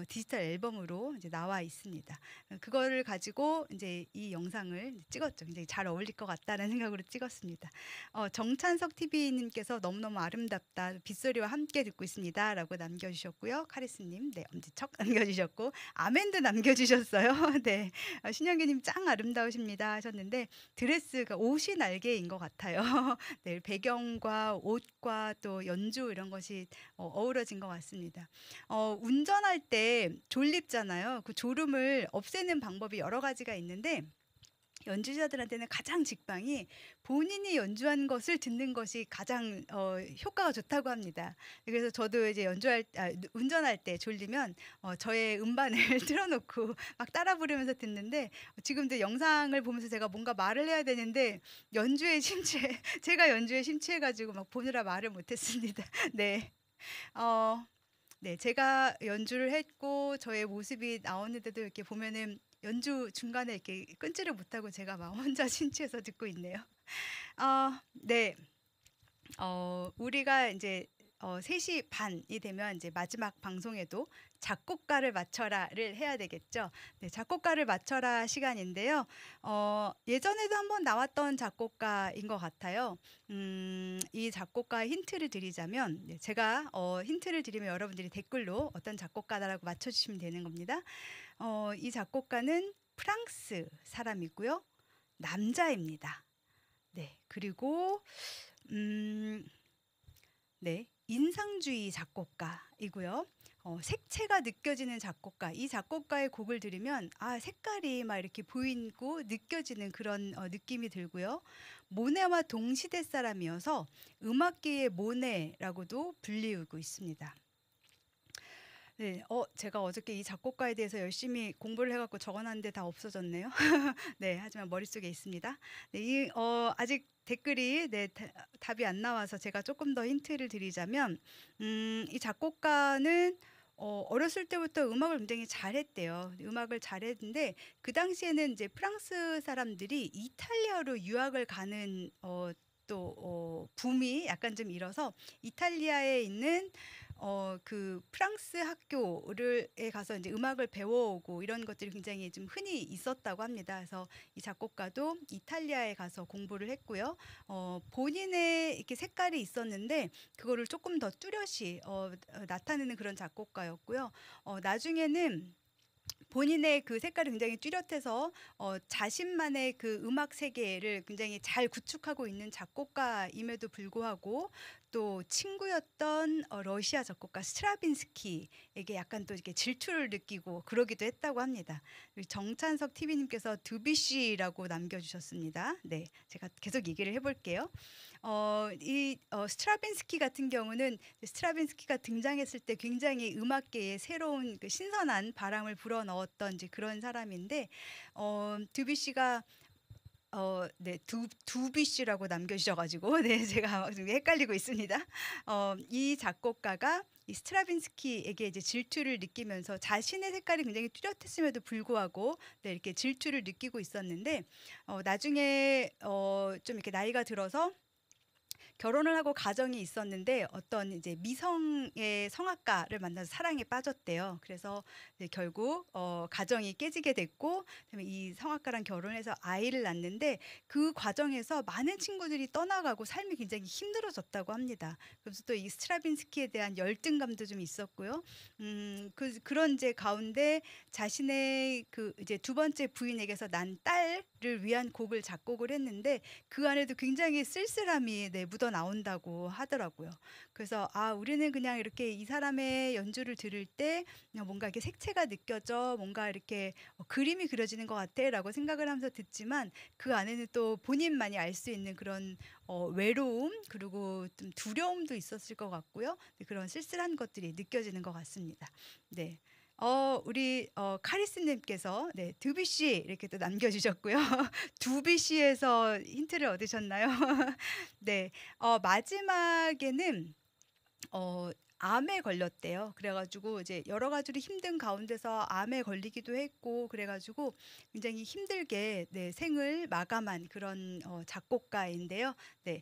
디지털 앨범으로 이제 나와 있습니다. 그거를 가지고 인제 이 영상을 이제 찍었죠. 굉장히 '잘 어울릴 것 같다.'라는 생각으로 찍었습니다. 정찬석 TV 님께서 "너무너무 아름답다. 빗소리와 함께 듣고 있습니다."라고 남겨 주셨고요. 카리스 님 네 엄지척 남겨 주셨고 아멘도 남겨 주셨어요. 네. 신영기 님 "짱 아름다우십니다." 하셨는데 드레스가 옷이 날개인 것 같아요. 네. 배경과 옷과 또 연주 이런 것이 어우러진 것 같습니다. 운전할 때 졸립잖아요. 그 졸음을 없애는 방법이 여러 가지가 있는데 연주자들한테는 가장 직방이 본인이 연주한 것을 듣는 것이 가장 효과가 좋다고 합니다. 그래서 저도 이제 운전할 때 졸리면 저의 음반을 틀어 놓고 막 따라 부르면서 듣는데 지금도 영상을 보면서 제가 뭔가 말을 해야 되는데 연주에 심취해 제가 연주에 심취해 가지고 막 보느라 말을 못 했습니다. 네. 어 네. 제가 연주를 했고 저의 모습이 나오는데도 이렇게 보면은 연주 중간에 이렇게 끊지를 못하고 제가 막 혼자 심취해서 듣고 있네요. 네. 우리가 인제 3시 반이 되면 인제 마지막 방송에도 "작곡가를 맞춰라."를 해야 되겠죠. 네. 작곡가를 맞춰라 시간인데요. 예전에도 한번 나왔던 작곡가인 것 같아요. 이 작곡가의 힌트를 드리자면 네 제가 힌트를 드리면 여러분들이 댓글로 어떤 작곡가다라고 맞춰 주시면 되는 겁니다. 이 작곡가는 프랑스 사람이고요. 남자입니다. 네. 그리고 음 네. 인상주의 작곡가이고요. 색채가 느껴지는 작곡가. 이 작곡가의 곡을 들으면 색깔이 막 이렇게 보이고 느껴지는 그런 느낌이 들고요. 모네와 동시대 사람이어서 음악계의 모네라고도 불리우고 있습니다. 네. 제가 어저께 이 작곡가에 대해서 열심히 공부를 해 갖고 적어 놨는데 다 없어졌네요. 네. 하지만 머릿속에 있습니다. 네. 아직 댓글이 네 답이 안 나와서 제가 조금 더 힌트를 드리자면 이 작곡가는 어렸을 때부터 음악을 굉장히 잘했대요. 음악을 잘했는데 그 당시에는 이제 프랑스 사람들이 이탈리아로 유학을 가는 붐이 약간 좀 일어서 이탈리아에 있는 그 프랑스 학교를 가서 이제 음악을 배워오고 이런 것들이 굉장히 좀 흔히 있었다고 합니다. 그래서 이 작곡가도 이탈리아에 가서 공부를 했고요. 본인의 이렇게 색깔이 있었는데 그거를 조금 더 뚜렷이 나타내는 그런 작곡가였고요. 나중에는 본인의 그 색깔이 굉장히 뚜렷해서 자신만의 그 음악 세계를 굉장히 잘 구축하고 있는 작곡가임에도 불구하고 또 친구였던 러시아 작곡가 스트라빈스키에게 약간 또 이렇게 질투를 느끼고 그러기도 했다고 합니다. 그리고 정찬석 TV님께서 드뷔시라고 남겨주셨습니다. 네, 제가 계속 얘기를 해볼게요. 스트라빈스키 같은 경우는 스트라빈스키가 등장했을 때 굉장히 음악계에 새로운 그 신선한 바람을 불어넣었던 이제 그런 사람인데 드뷔시가 네 두비씨라고 남겨 주셔 가지고 네 제가 좀 헷갈리고 있습니다. 이 작곡가가 이 스트라빈스키에게 이제 질투를 느끼면서 자신의 색깔이 굉장히 뚜렷했음에도 불구하고 네 이렇게 질투를 느끼고 있었는데 나중에 좀 이렇게 나이가 들어서 결혼을 하고 가정이 있었는데 어떤 이제 미성의 성악가를 만나서 사랑에 빠졌대요. 그래서 이제 결국 가정이 깨지게 됐고 그다음에 이 성악가랑 결혼해서 아이를 낳는데 그 과정에서 많은 친구들이 떠나가고 삶이 굉장히 힘들어졌다고 합니다. 그래서 또 이 스트라빈스키에 대한 열등감도 좀 있었고요. 그런 이제 가운데 자신의 그 이제 두 번째 부인에게서 난 딸을 위한 곡을 작곡을 했는데 그 안에도 굉장히 쓸쓸함이 네 묻어 묻어나온다고 하더라고요. 그래서 우리는 그냥 이렇게 이 사람의 연주를 들을 때 그냥 뭔가 이렇게 색채가 느껴져, 뭔가 이렇게 그림이 그려지는 것 같아라고 생각을 하면서 듣지만 그 안에는 또 본인만이 알 수 있는 그런 외로움 그리고 좀 두려움도 있었을 것 같고요. 그런 쓸쓸한 것들이 느껴지는 것 같습니다. 네. 우리 카리스님께서 네, 드뷔시 이렇게 또 남겨주셨고요. 두뷔시에서 힌트를 얻으셨나요? 네, 마지막에는 암에 걸렸대요. 그래가지고 이제 여러 가지로 힘든 가운데서 암에 걸리기도 했고, 그래가지고 굉장히 힘들게 네, 생을 마감한 그런 작곡가인데요. 네.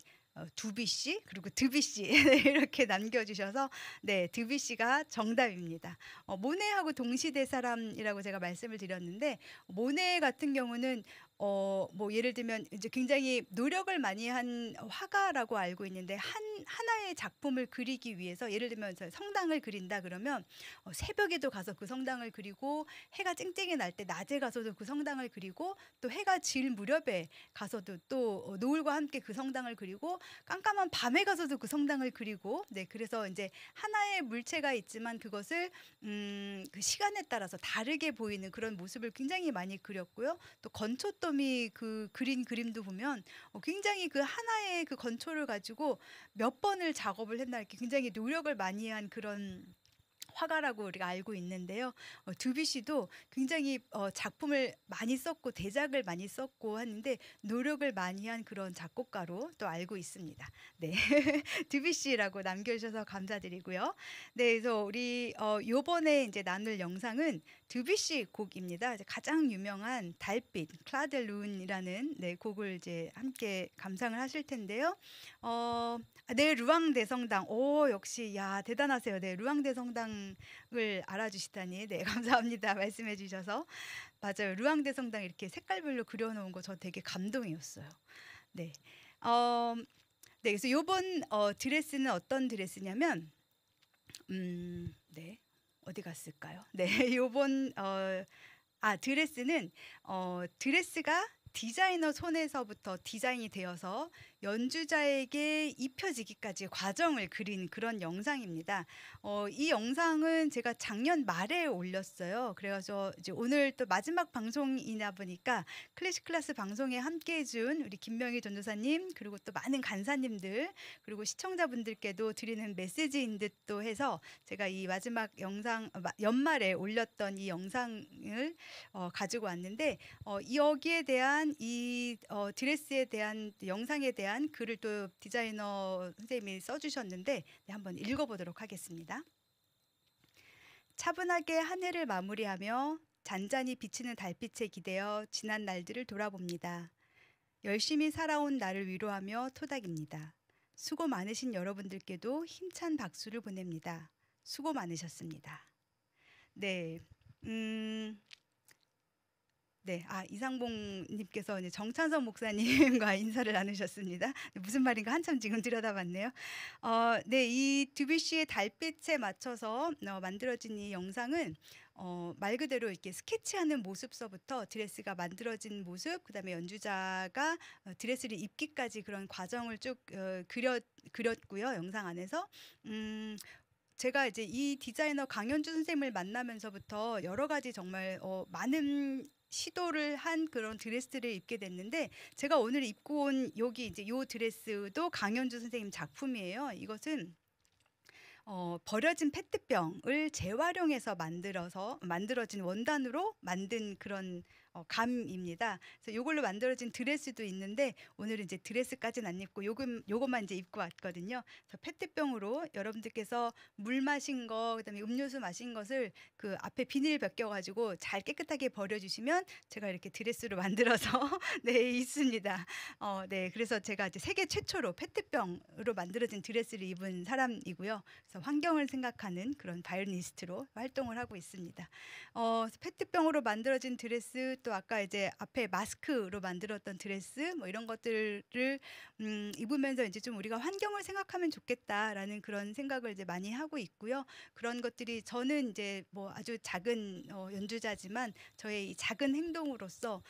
두비씨 그리고 드비씨 네, 이렇게 남겨주셔서 네 드비씨가 정답입니다. 모네하고 동시대 사람이라고 제가 말씀을 드렸는데 모네 같은 경우는 뭐 예를 들면 이제 굉장히 노력을 많이 한 화가라고 알고 있는데 하나의 작품을 그리기 위해서 예를 들면 성당을 그린다 그러면 새벽에도 가서 그 성당을 그리고 해가 쨍쨍이 날 때 낮에 가서도 그 성당을 그리고 또 해가 질 무렵에 가서도 또 노을과 함께 그 성당을 그리고 깜깜한 밤에 가서도 그 성당을 그리고 네 그래서 이제 하나의 물체가 있지만 그것을 그 시간에 따라서 다르게 보이는 그런 모습을 굉장히 많이 그렸고요. 또 건초더미 그 그린 그림도 보면 굉장히 그 하나의 그 건초를 가지고 몇 번을 작업을 했나 이렇게 굉장히 노력을 많이 한 그런 화가라고 우리가 알고 있는데요. 드뷔시도 굉장히 작품을 많이 썼고 대작을 많이 썼고 하는데 노력을 많이 한 그런 작곡가로 또 알고 있습니다. 네, 드뷔시라고 남겨주셔서 감사드리고요. 네, 그래서 우리 요번에 이제 나눌 영상은 드뷔시 곡입니다. 가장 유명한 달빛, 클라델룬이라는 네, 곡을 이제 함께 감상을 하실 텐데요. 네, 루앙대성당. 오, 역시 야 대단하세요. 네, 루앙대성당을 알아주시다니 네 감사합니다. 말씀해 주셔서 맞아요. 루앙대성당 이렇게 색깔별로 그려놓은 거 저 되게 감동이었어요. 네, 네 그래서 요번 드레스는 어떤 드레스냐면 네 어디 갔을까요? 네, 요번 드레스는 드레스가 디자이너 손에서부터 디자인이 되어서 연주자에게 입혀지기까지 과정을 그린 그런 영상입니다. 이 영상은 제가 작년 말에 올렸어요. 그래서 이제 오늘 또 마지막 방송이다 보니까 클래식 클래스 방송에 함께해준 우리 김명희 전도사님 그리고 또 많은 간사님들 그리고 시청자분들께도 드리는 메시지인 듯도 해서 제가 이 마지막 영상 연말에 올렸던 이 영상을 가지고 왔는데 여기에 대한 이 드레스에 대한 영상에 대한 글을 또 디자이너 선생님이 써주셨는데 네, 한번 읽어보도록 하겠습니다. 차분하게 한 해를 마무리하며 잔잔히 비치는 달빛에 기대어 지난 날들을 돌아봅니다. 열심히 살아온 나를 위로하며 토닥입니다. 수고 많으신 여러분들께도 힘찬 박수를 보냅니다. 수고 많으셨습니다. 네, 네, 이상봉님께서 이제 정찬성 목사님과 인사를 나누셨습니다. 무슨 말인가 한참 지금 들여다봤네요. 네, 이 드뷔시의 달빛에 맞춰서 만들어진 이 영상은 말 그대로 이렇게 스케치하는 모습서부터 드레스가 만들어진 모습, 그다음에 연주자가 드레스를 입기까지 그런 과정을 쭉 그렸고요, 영상 안에서. 제가 이제 이 디자이너 강현주 선생님을 만나면서부터 여러 가지 정말 많은 시도를 한 그런 드레스를 입게 됐는데 제가 오늘 입고 온 여기 이제 요 드레스도 강현주 선생님 작품이에요. 이것은 버려진 페트병을 재활용해서 만들어진 원단으로 만든 그런 감입니다. 그래서 이걸로 만들어진 드레스도 있는데 오늘은 이제 드레스까지는 안 입고 요것만 이제 입고 왔거든요. 그래서 페트병으로 여러분들께서 물 마신 거, 그다음에 음료수 마신 것을 그 앞에 비닐 벗겨가지고 잘 깨끗하게 버려주시면 제가 이렇게 드레스로 만들어서 네 있습니다. 네, 그래서 제가 이제 세계 최초로 페트병으로 만들어진 드레스를 입은 사람이고요. 그래서 환경을 생각하는 그런 바이올리니스트로 활동을 하고 있습니다. 페트병으로 만들어진 드레스 또 아까 이제 앞에 마스크로 만들었던 드레스 뭐 이런 것들을 입으면서 이제 좀 '우리가 환경을 생각하면 좋겠다.'라는 그런 생각을 이제 많이 하고 있고요. 그런 것들이 저는 이제 뭐 아주 작은 연주자지만 저의 이 작은 행동으로써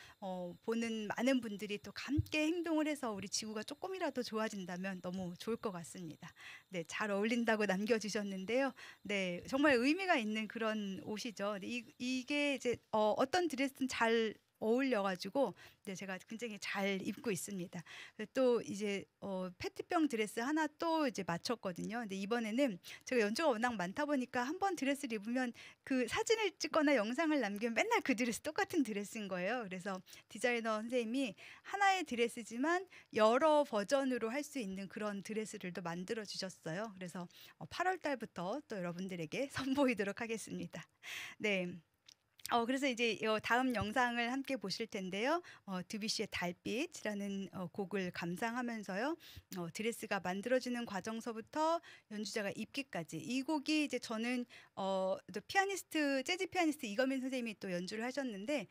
보는 많은 분들이 또 함께 행동을 해서 우리 지구가 쪼끔이라도 좋아진다면 너무 좋을 것 같습니다. 네. 잘 어울린다고 남겨 주셨는데요. 네. 정말 의미가 있는 그런 옷이죠. 근데 이게 이제 어떤 드레스든 잘 어울려 가지고 네 제가 굉장히 잘 입고 있습니다. 또 이제 페트병 드레스 하나 또 이제 맞췄거든요. 근데 이번에는 제가 연주가 워낙 많다 보니까 한 번 드레스를 입으면 그 사진을 찍거나 영상을 남기면 맨날 그 드레스 똑같은 드레스인 거예요. 그래서 디자이너 선생님이 하나의 드레스지만 여러 버전으로 할 수 있는 그런 드레스를 또 만들어 주셨어요. 그래서 8월 달부터 또 여러분들에게 선보이도록 하겠습니다. 네. 그래서 이제 다음 영상을 함께 보실 텐데요. 드뷔시의 달빛이라는 곡을 감상하면서요. 드레스가 만들어지는 과정서부터 연주자가 입기까지 이 곡이 이제 저는 또 피아니스트 재즈 피아니스트 이거민 선생님이 또 연주를 하셨는데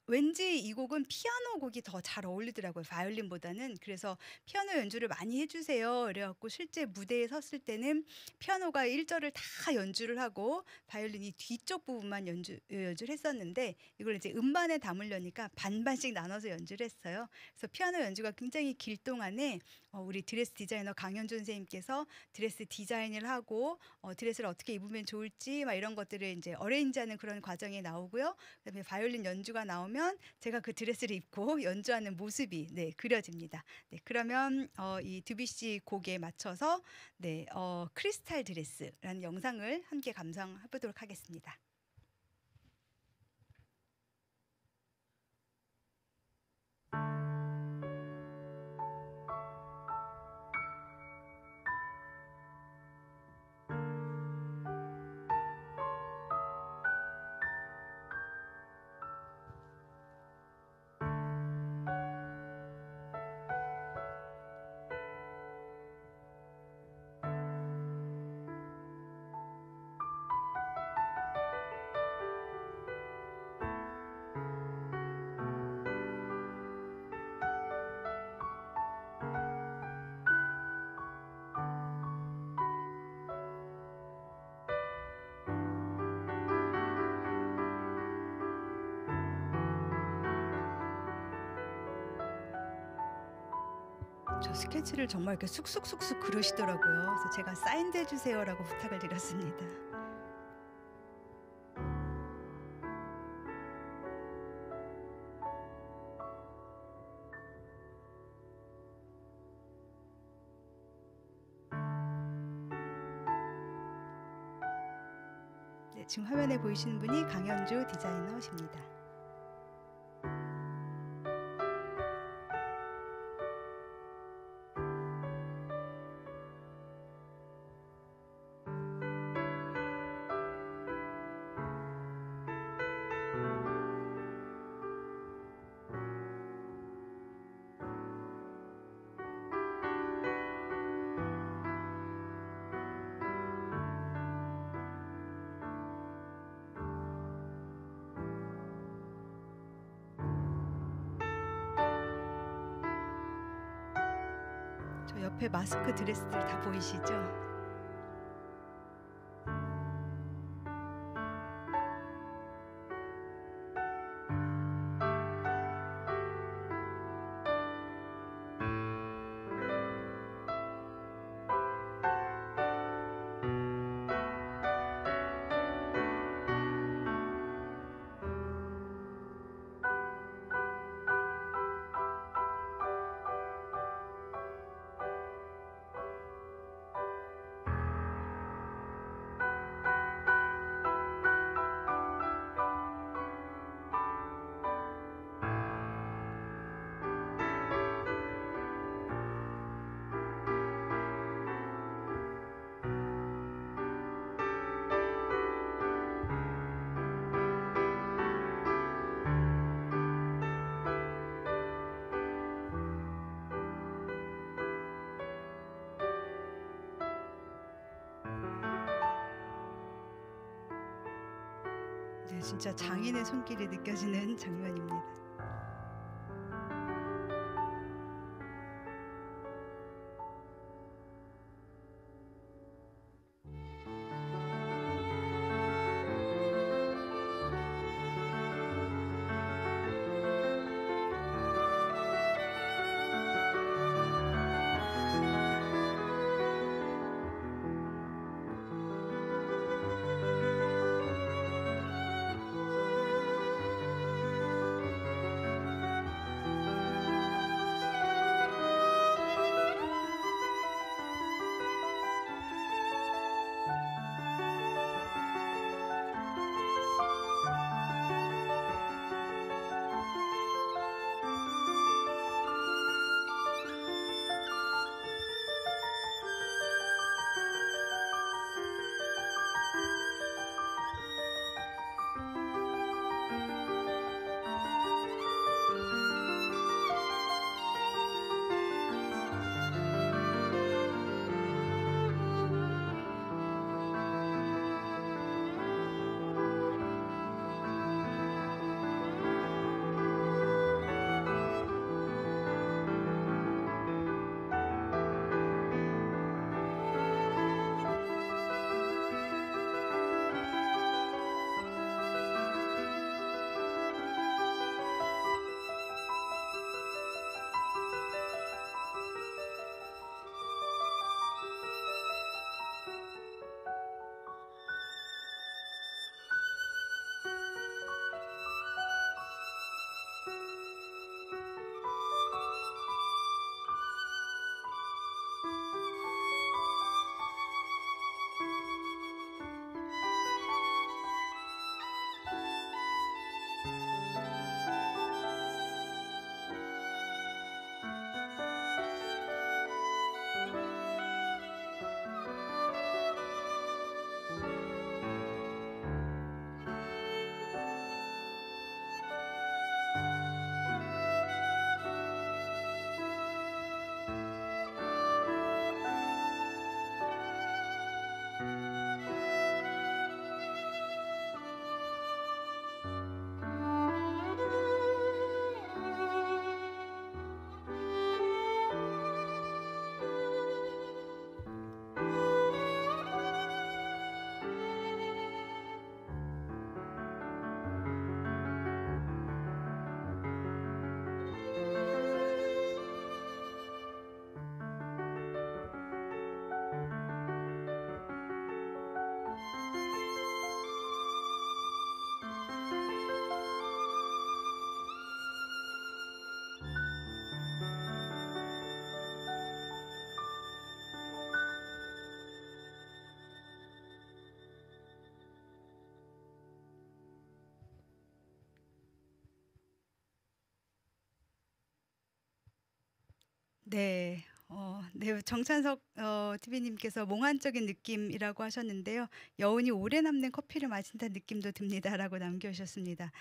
왠지 이 곡은 피아노 곡이 더 잘 어울리더라고요, 바이올린보다는. 그래서 "피아노 연주를 많이 해 주세요." 이래 갖고 실제 무대에 섰을 때는 피아노가 1 절을 다 연주를 하고 바이올린이 뒤쪽 부분만 연주를 했었는데 이걸 이제 음반에 담으려니까 반반씩 나눠서 연주를 했어요. 그래서 피아노 연주가 굉장히 길 동안에 우리 드레스 디자이너 강현준 선생님께서 드레스 디자인을 하고 드레스를 어떻게 입으면 좋을지 막 이런 것들을 인제 어레인지하는 그런 과정이 나오고요. 그다음에 바이올린 연주가 나오면 제가 그 드레스를 입고 연주하는 모습이 네 그려집니다. 네 그러면 이 드뷔시 곡에 맞춰서 네 크리스탈 드레스라는 영상을 함께 감상해 보도록 하겠습니다. 저 스케치를 정말 이렇게 쑥쑥쑥쑥 그러시더라고요. 그래서 제가 "사인도 해 주세요."라고 부탁을 드렸습니다. 네 지금 화면에 보이시는 분이 강현주 디자이너십니다. 저 옆에 마스크 드레스들 다 보이시죠? 네, 진짜 장인의 손길이 느껴지는 장면입니다. 네. 네. 정찬석 TV님께서 몽환적인 느낌이라고 하셨는데요. "여운이 오래 남는 커피를 마신다는 느낌도 듭니다."라고 남겨 주셨습니다.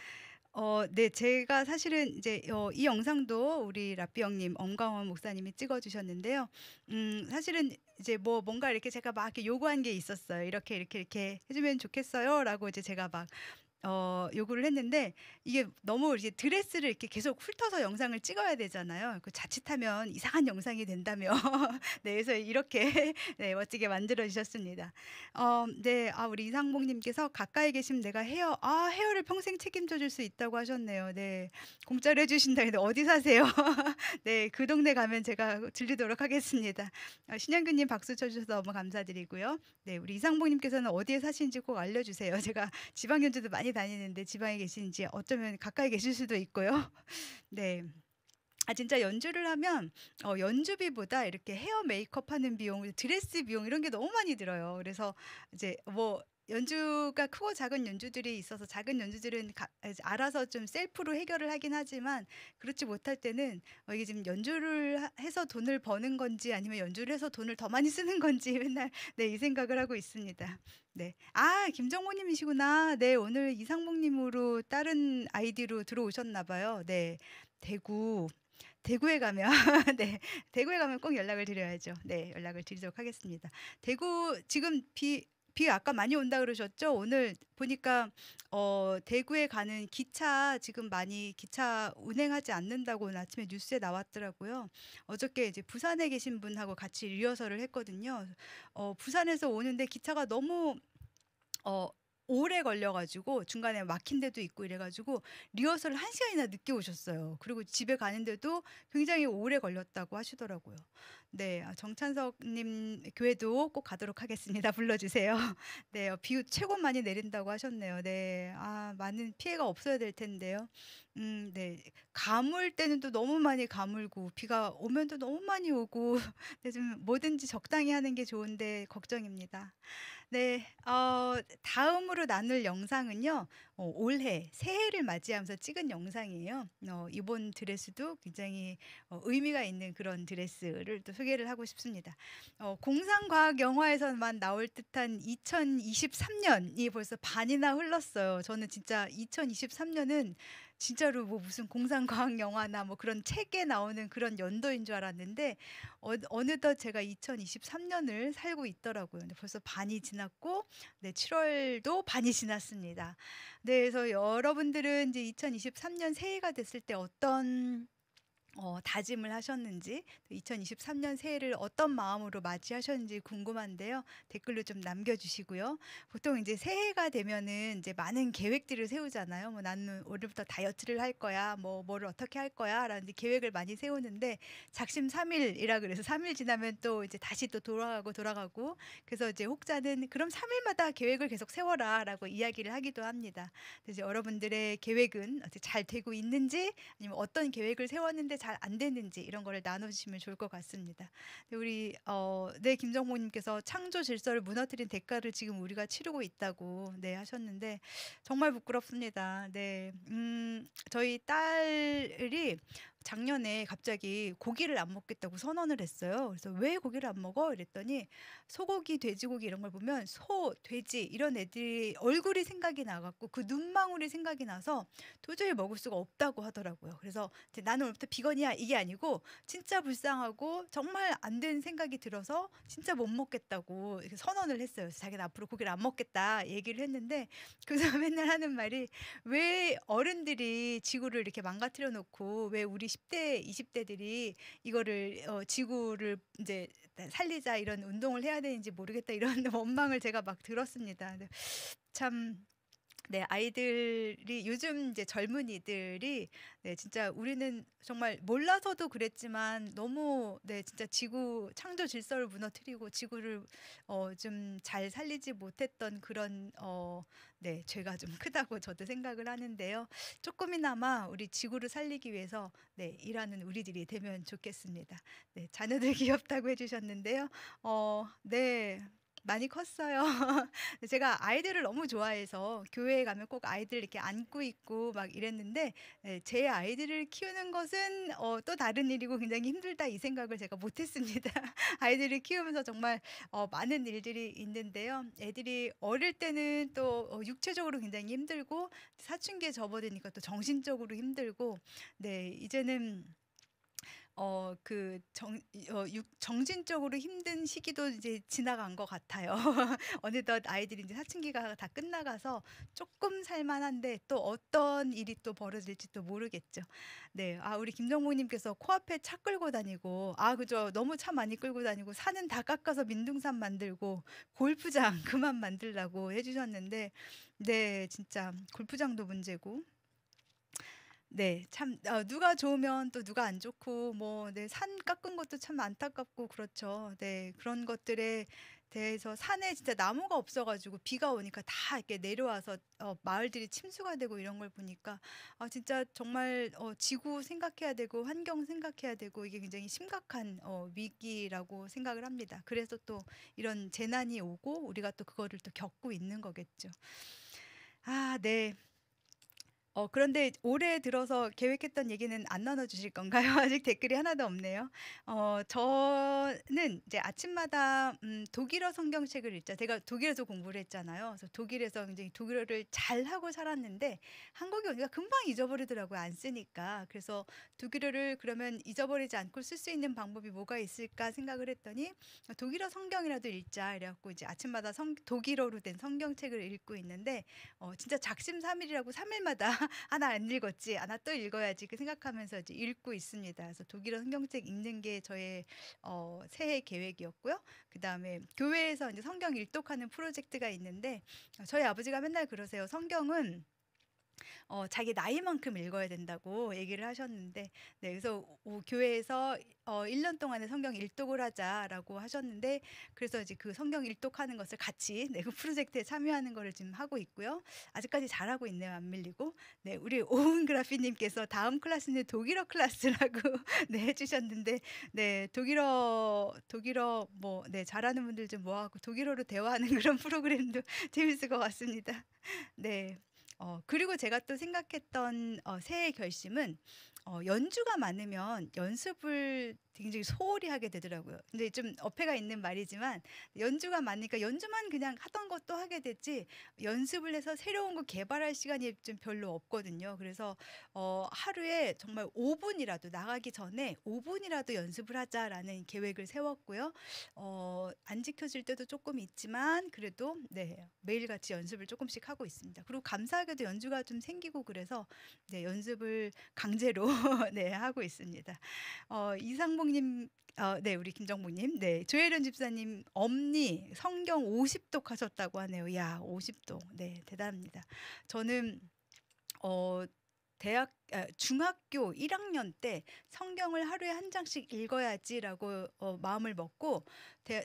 네. 제가 사실은 이제 이 영상도 우리 라삐 형님, 엄광원 목사님이 찍어 주셨는데요. 사실은 이제 뭔가 이렇게 제가 막 이렇게 요구한 게 있었어요. "이렇게, 이렇게, 이렇게 해 주면 좋겠어요."라고 이제 제가 막 요구를 했는데, 이게 너무 이제 드레스를 이렇게 계속 훑어서 영상을 찍어야 되잖아요. 그 자칫하면 이상한 영상이 된다며. 네, 그래서 이렇게 네, 멋지게 만들어 주셨습니다. 네. 우리 이상복 님께서 "가까이 계시면 내가 헤어를 평생 책임져 줄 수 있다."고 하셨네요. 네. 공짜로 해 주신다 했는데 어디 사세요? 네. 그 동네 가면 제가 들리도록 하겠습니다. 신현규 님 박수 쳐 주셔서 너무 감사드리고요. 네. 우리 이상복 님께서는 어디에 사시는지 꼭 알려 주세요. 제가 지방 연주도 많이 다니는데 지방에 계신지 어쩌면 가까이 계실 수도 있고요. 네. 진짜 연주를 하면 연주비보다 이렇게 헤어 메이크업 하는 비용, 드레스 비용 이런 게 너무 많이 들어요. 그래서 이제 연주가 크고 작은 연주들이 있어서 작은 연주들은 이제 알아서 좀 셀프로 해결을 하긴 하지만, 그렇지 못할 때는 이게 지금 연주를 해서 돈을 버는 건지 아니면 연주를 해서 돈을 더 많이 쓰는 건지 맨날 네, 이 생각을 하고 있습니다. 네. 김정모 님이시구나. 네. 오늘 이상복 님으로 다른 아이디로 들어오셨나 봐요. 네. 대구에 가면 네. 대구에 가면 꼭 연락을 드려야죠. 네. 연락을 드리도록 하겠습니다. 대구 지금 비 아까 많이 온다 그러셨죠? 오늘 보니까 대구에 가는 기차 지금 많이 기차 운행하지 않는다고 오늘 아침에 뉴스에 나왔더라고요. 어저께 이제 부산에 계신 분하고 같이 리허설을 했거든요. 부산에서 오는데 기차가 너무 어 오래 걸려 가지고 중간에 막힌 데도 있고 이래 가지고 리허설을 1 시간이나 늦게 오셨어요. 그리고 집에 가는데도 굉장히 오래 걸렸다고 하시더라고요. 네. 정찬석 님 교회도 꼭 가도록 하겠습니다. 불러 주세요. 네. 비 최고 많이 내린다고 하셨네요. 네. 많은 피해가 없어야 될 텐데요. 네. 가물 때는 또 너무 많이 가물고 비가 오면 또 너무 많이 오고 네 좀 뭐든지 적당히 하는 게 좋은데 걱정입니다. 네. 다음으로 나눌 영상은요. 올해 새해를 맞이하면서 찍은 영상이에요. 이번 드레스도 굉장히 의미가 있는 그런 드레스를 또 소개를 하고 싶습니다. 공상과학 영화에서만 나올 듯한 2023 년이 벌써 반이나 흘렀어요. 저는 진짜 2023 년은 진짜로 뭐 무슨 공상과학 영화나 뭐 그런 책에 나오는 그런 연도인 줄 알았는데 어느덧 제가 2023 년을 살고 있더라고요. 근데 벌써 반이 지났고 네 7 월도 반이 지났습니다. 네 그래서 여러분들은 이제 2023년 새해가 됐을 때 어떤 다짐을 하셨는지 또 2023년 새해를 어떤 마음으로 맞이하셨는지 궁금한데요. 댓글로 좀 남겨 주시고요. 보통 이제 새해가 되면은 이제 많은 계획들을 세우잖아요. 뭐 '나는 올해부터 다이어트를 할 거야.' 뭐 '뭐를 어떻게 할 거야.'라는 이제 계획을 많이 세우는데 작심삼일이라 그래서 3일 지나면 또 이제 다시 또 돌아가고 그래서 이제 혹자는 "그럼 3 일마다 계획을 계속 세워라."라고 이야기를 하기도 합니다. 그래서 이제 여러분들의 계획은 어떻게 잘 되고 있는지 아니면 어떤 계획을 세웠는데 잘 안 됐는지 이런 거를 나눠 주시면 좋을 것 같습니다. 네 우리 네 김정모 님께서 "창조 질서를 무너뜨린 대가를 지금 우리가 치르고 있다."고 네 하셨는데 정말 부끄럽습니다. 네. 저희 딸이 작년에 갑자기 고기를 안 먹겠다고 선언을 했어요. 그래서 "왜 고기를 안 먹어?" 이랬더니 소고기, 돼지고기 이런 걸 보면 소, 돼지 이런 애들이 얼굴이 생각이 나 갖고 그 눈망울이 생각이 나서 도저히 먹을 수가 없다고 하더라고요. 그래서 이제 "나는 오늘부터 비건이야." 이게 아니고 진짜 불쌍하고 정말 안 된 생각이 들어서 진짜 못 먹겠다고 이렇게 선언을 했어요. 그래서 자기는 "앞으로 고기를 안 먹겠다." 얘기를 했는데 그래서 맨날 하는 말이 "왜 어른들이 지구를 이렇게 망가뜨려 놓고 왜 우리 10 대, 20 대들이 이거를 지구를 이제 살리자 이런 운동을 해야 되는지 모르겠다." 이런 원망을 제가 막 들었습니다. 근데 참 네 아이들이 요즘 이제 젊은이들이 네 진짜 우리는 정말 몰라서도 그랬지만 너무 네 진짜 지구 창조 질서를 무너뜨리고 지구를 좀 잘 살리지 못했던 그런 네 죄가 좀 크다고 저도 생각을 하는데요. 조금이나마 우리 지구를 살리기 위해서 네 일하는 우리들이 되면 좋겠습니다. 네 자녀들 귀엽다고 해 주셨는데요. 네. 많이 컸어요. 제가 아이들을 너무 좋아해서 교회에 가면 꼭 아이들 이렇게 안고 있고 막 이랬는데 제 아이들을 키우는 것은 또 다른 일이고 굉장히 힘들다 이 생각을 제가 못 했습니다. 아이들을 키우면서 정말 많은 일들이 있는데요. 애들이 어릴 때는 또 육체적으로 굉장히 힘들고 사춘기에 접어드니까 또 정신적으로 힘들고 네 이제는 그 정신적으로 힘든 시기도 이제 지나간 것 같아요. 어느덧 아이들이 이제 사춘기가 다 끝나가서 조금 살 만한데 또 어떤 일이 또 벌어질지 또 모르겠죠. 네. 우리 김정모 님께서 코앞에 차 끌고 다니고 그죠. 너무 차 많이 끌고 다니고 산은 다 깎아서 민둥산 만들고 골프장 그만 만들라고 해 주셨는데 네 진짜 골프장도 문제고 네. 참 누가 좋으면 또 누가 안 좋고 뭐 네 산 깎은 것도 참 안타깝고 그렇죠. 네. 그런 것들에 대해서 산에 진짜 나무가 없어 가지고 비가 오니까 다 이렇게 내려와서 마을들이 침수가 되고 이런 걸 보니까 진짜 정말 지구 생각해야 되고 환경 생각해야 되고 이게 굉장히 심각한 위기라고 생각을 합니다. 그래서 또 이런 재난이 오고 우리가 또 그거를 또 겪고 있는 거겠죠. 네. 그런데 올해 들어서 계획했던 얘기는 안 나눠 주실 건가요? 아직 댓글이 하나도 없네요. 저는 이제 아침마다 독일어 성경책을 읽자. 제가 독일에서 공부를 했잖아요. 그래서 독일에서 굉장히 독일어를 잘하고 살았는데 한국에 오니까 금방 잊어버리더라고요, 안 쓰니까. 그래서 독일어를 그러면 잊어버리지 않고 쓸 수 있는 방법이 뭐가 있을까 생각을 했더니 독일어 성경이라도 읽자 이래 갖고 이제 아침마다 독일어로 된 성경책을 읽고 있는데 진짜 작심삼일이라고 3 일마다 '아 나 안 읽었지. 아 나 또 읽어야지.' 그 생각하면서 이제 읽고 있습니다. 그래서 독일어 성경책 읽는 게 저의 새해 계획이었고요. 그다음에 교회에서 이제 성경 일독하는 프로젝트가 있는데 저희 아버지가 맨날 그러세요. 성경은 자기 나이만큼 읽어야 된다고 얘기를 하셨는데 네 그래서 교회에서 1년 동안에 성경 일독을 하자라고 하셨는데 그래서 이제 그 성경 일독하는 것을 같이 네 그 프로젝트에 참여하는 거를 지금 하고 있고요. 아직까지 잘하고 있네요, 안 밀리고. 네 우리 오은 그라피 님께서 다음 클래스는 독일어 클래스라고 네 해 주셨는데 네 독일어 뭐 네 잘하는 분들 좀 모아 갖고 독일어로 대화하는 그런 프로그램도 재밌을 것 같습니다. 네. 그리고 제가 또 생각했던 새해 결심은 연주가 많으면 연습을 굉장히 소홀히 하게 되더라고요. 근데 좀 어폐가 있는 말이지만 연주가 많으니까 연주만 그냥 하던 것도 하게 됐지 연습을 해서 새로운 거 개발할 시간이 좀 별로 없거든요. 그래서 하루에 정말 5 분이라도 나가기 전에 5 분이라도 연습을 하자라는 계획을 세웠고요. 안 지켜질 때도 조금 있지만 그래도 네 매일같이 연습을 조금씩 하고 있습니다. 그리고 감사하게도 연주가 좀 생기고 그래서 네 연습을 강제로 네 하고 있습니다. 이상복 님 네 우리 김정복 님 네 조혜련 집사님 엄니 성경 50독 하셨다고 하네요. 야 50 독. 네 대단합니다. 저는 어 중학교 1 학년 때 '성경을 하루에 한 장씩 읽어야지.'라고 마음을 먹고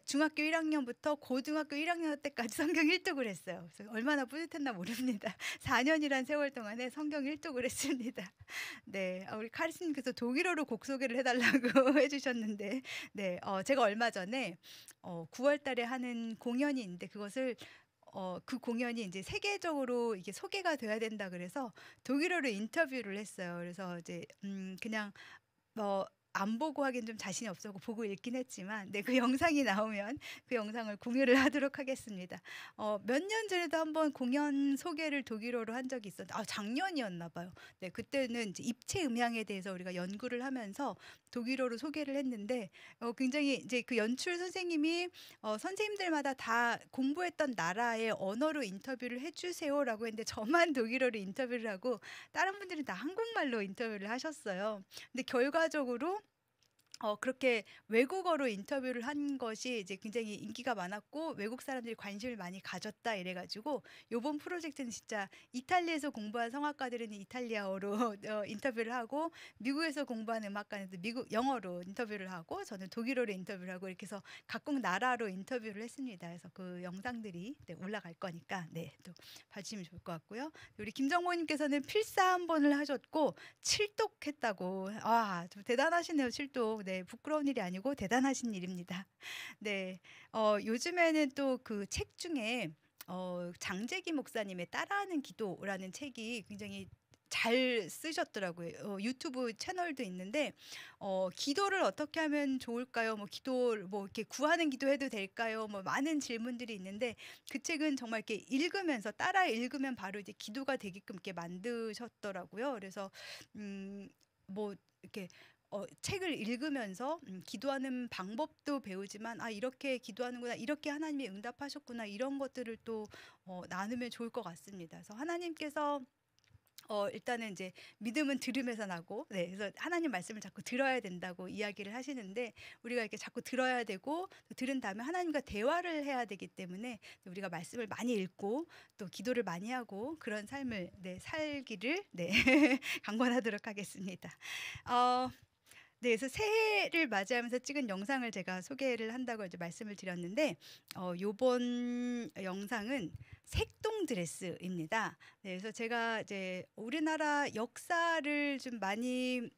중학교 1 학년부터 고등학교 1 학년 때까지 성경 1 독을 했어요. 그래서 얼마나 뿌듯했나 모릅니다. 4 년이란 세월 동안에 성경 1 독을 했습니다. 네. 우리 카리스 님께서 독일어로 곡 소개를 해 달라고 해 주셨는데 네 제가 얼마 전에 9월 달에 하는 공연이 있는데 그것을 그 공연이 인제 세계적으로 이게 소개가 돼야 된다 그래서 독일어로 인터뷰를 했어요. 그래서 이제 그냥 뭐 안 보고 하기엔 좀 자신이 없어 갖고 보고 읽긴 했지만 네 그 영상이 나오면 그 영상을 공유를 하도록 하겠습니다. 몇 년 전에도 한번 공연 소개를 독일어로 한 적이 있었는데 작년이었나 봐요. 네 그때는 이제 입체 음향에 대해서 우리가 연구를 하면서 독일어로 소개를 했는데 굉장히 이제 그 연출 선생님이 "선생님들마다 다 공부했던 나라의 언어로 인터뷰를 해 주세요."라고 했는데 저만 독일어로 인터뷰를 하고 다른 분들은 다 한국말로 인터뷰를 하셨어요. 근데 결과적으로 그렇게 외국어로 인터뷰를 한 것이 이제 굉장히 인기가 많았고 "외국 사람들이 관심을 많이 가졌다." 이래 가지고 요번 프로젝트는 진짜 이탈리아에서 공부한 성악가들은 이탈리아어로 인터뷰를 하고 미국에서 공부한 음악가는 미국 영어로 인터뷰를 하고 저는 독일어로 인터뷰를 하고 이렇게 해서 각국 나라로 인터뷰를 했습니다. 그래서 그 영상들이 네 올라갈 거니까 네 또 봐 주시면 좋을 것 같고요. 우리 김정모 님께서는 필사 한 번을 하셨고 7 독했다고. 좀 대단하시네요 7 독. 네 부끄러운 일이 아니고 대단하신 일입니다. 네. 요즘에는 또 그 책 중에 장재기 목사님의 따라하는 기도라는 책이 굉장히 잘 쓰셨더라고요. 유튜브 채널도 있는데 "기도를 어떻게 하면 좋을까요?" 뭐 "기도 뭐 이렇게 구하는 기도해도 될까요?" 뭐 많은 질문들이 있는데 그 책은 정말 이렇게 읽으면서 따라 읽으면 바로 이제 기도가 되게끔 이렇게 만드셨더라고요. 그래서 뭐 이렇게 책을 읽으면서 기도하는 방법도 배우지만 '아 이렇게 기도하는구나. 이렇게 하나님이 응답하셨구나.' 이런 것들을 또 나누면 좋을 것 같습니다. 그래서 하나님께서 일단은 이제 믿음은 들음에서 나고 네 그래서 하나님 말씀을 자꾸 들어야 된다고 이야기를 하시는데 우리가 이렇게 자꾸 들어야 되고 또 들은 다음에 하나님과 대화를 해야 되기 때문에 우리가 말씀을 많이 읽고 또 기도를 많이 하고 그런 삶을 네 살기를 네 강권하도록 하겠습니다. 어 네. 그래서 새해를 맞이하면서 찍은 영상을 제가 소개를 한다고 이제 말씀을 드렸는데 요번 영상은 색동 드레스입니다. 네. 그래서 제가 이제 우리나라 역사를 좀 많이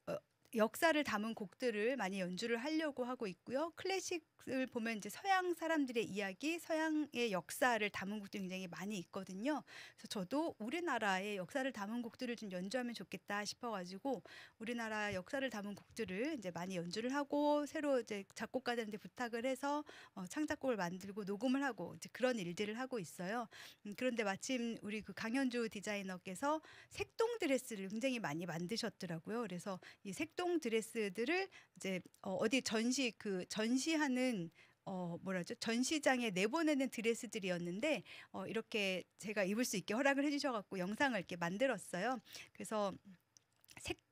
어 역사를 담은 곡들을 많이 연주를 하려고 하고 있고요. 클래식을 보면 이제 서양 사람들의 이야기, 서양의 역사를 담은 곡들이 굉장히 많이 있거든요. 그래서 저도 우리나라의 역사를 담은 곡들을 좀 연주하면 좋겠다 싶어가지고 우리나라 역사를 담은 곡들을 이제 많이 연주를 하고 새로 이제 작곡가들한테 부탁을 해서 창작곡을 만들고 녹음을 하고 이제 그런 일들을 하고 있어요. 그런데 마침 우리 그 강현주 디자이너께서 색동 드레스를 굉장히 많이 만드셨더라고요. 그래서 이 색동 드레스들을 이제 어디 전시하는 뭐라죠? 전시장에 내보내는 드레스들이었는데 이렇게 제가 입을 수 있게 허락을 해주셔 갖고 영상을 이렇게 만들었어요. 그래서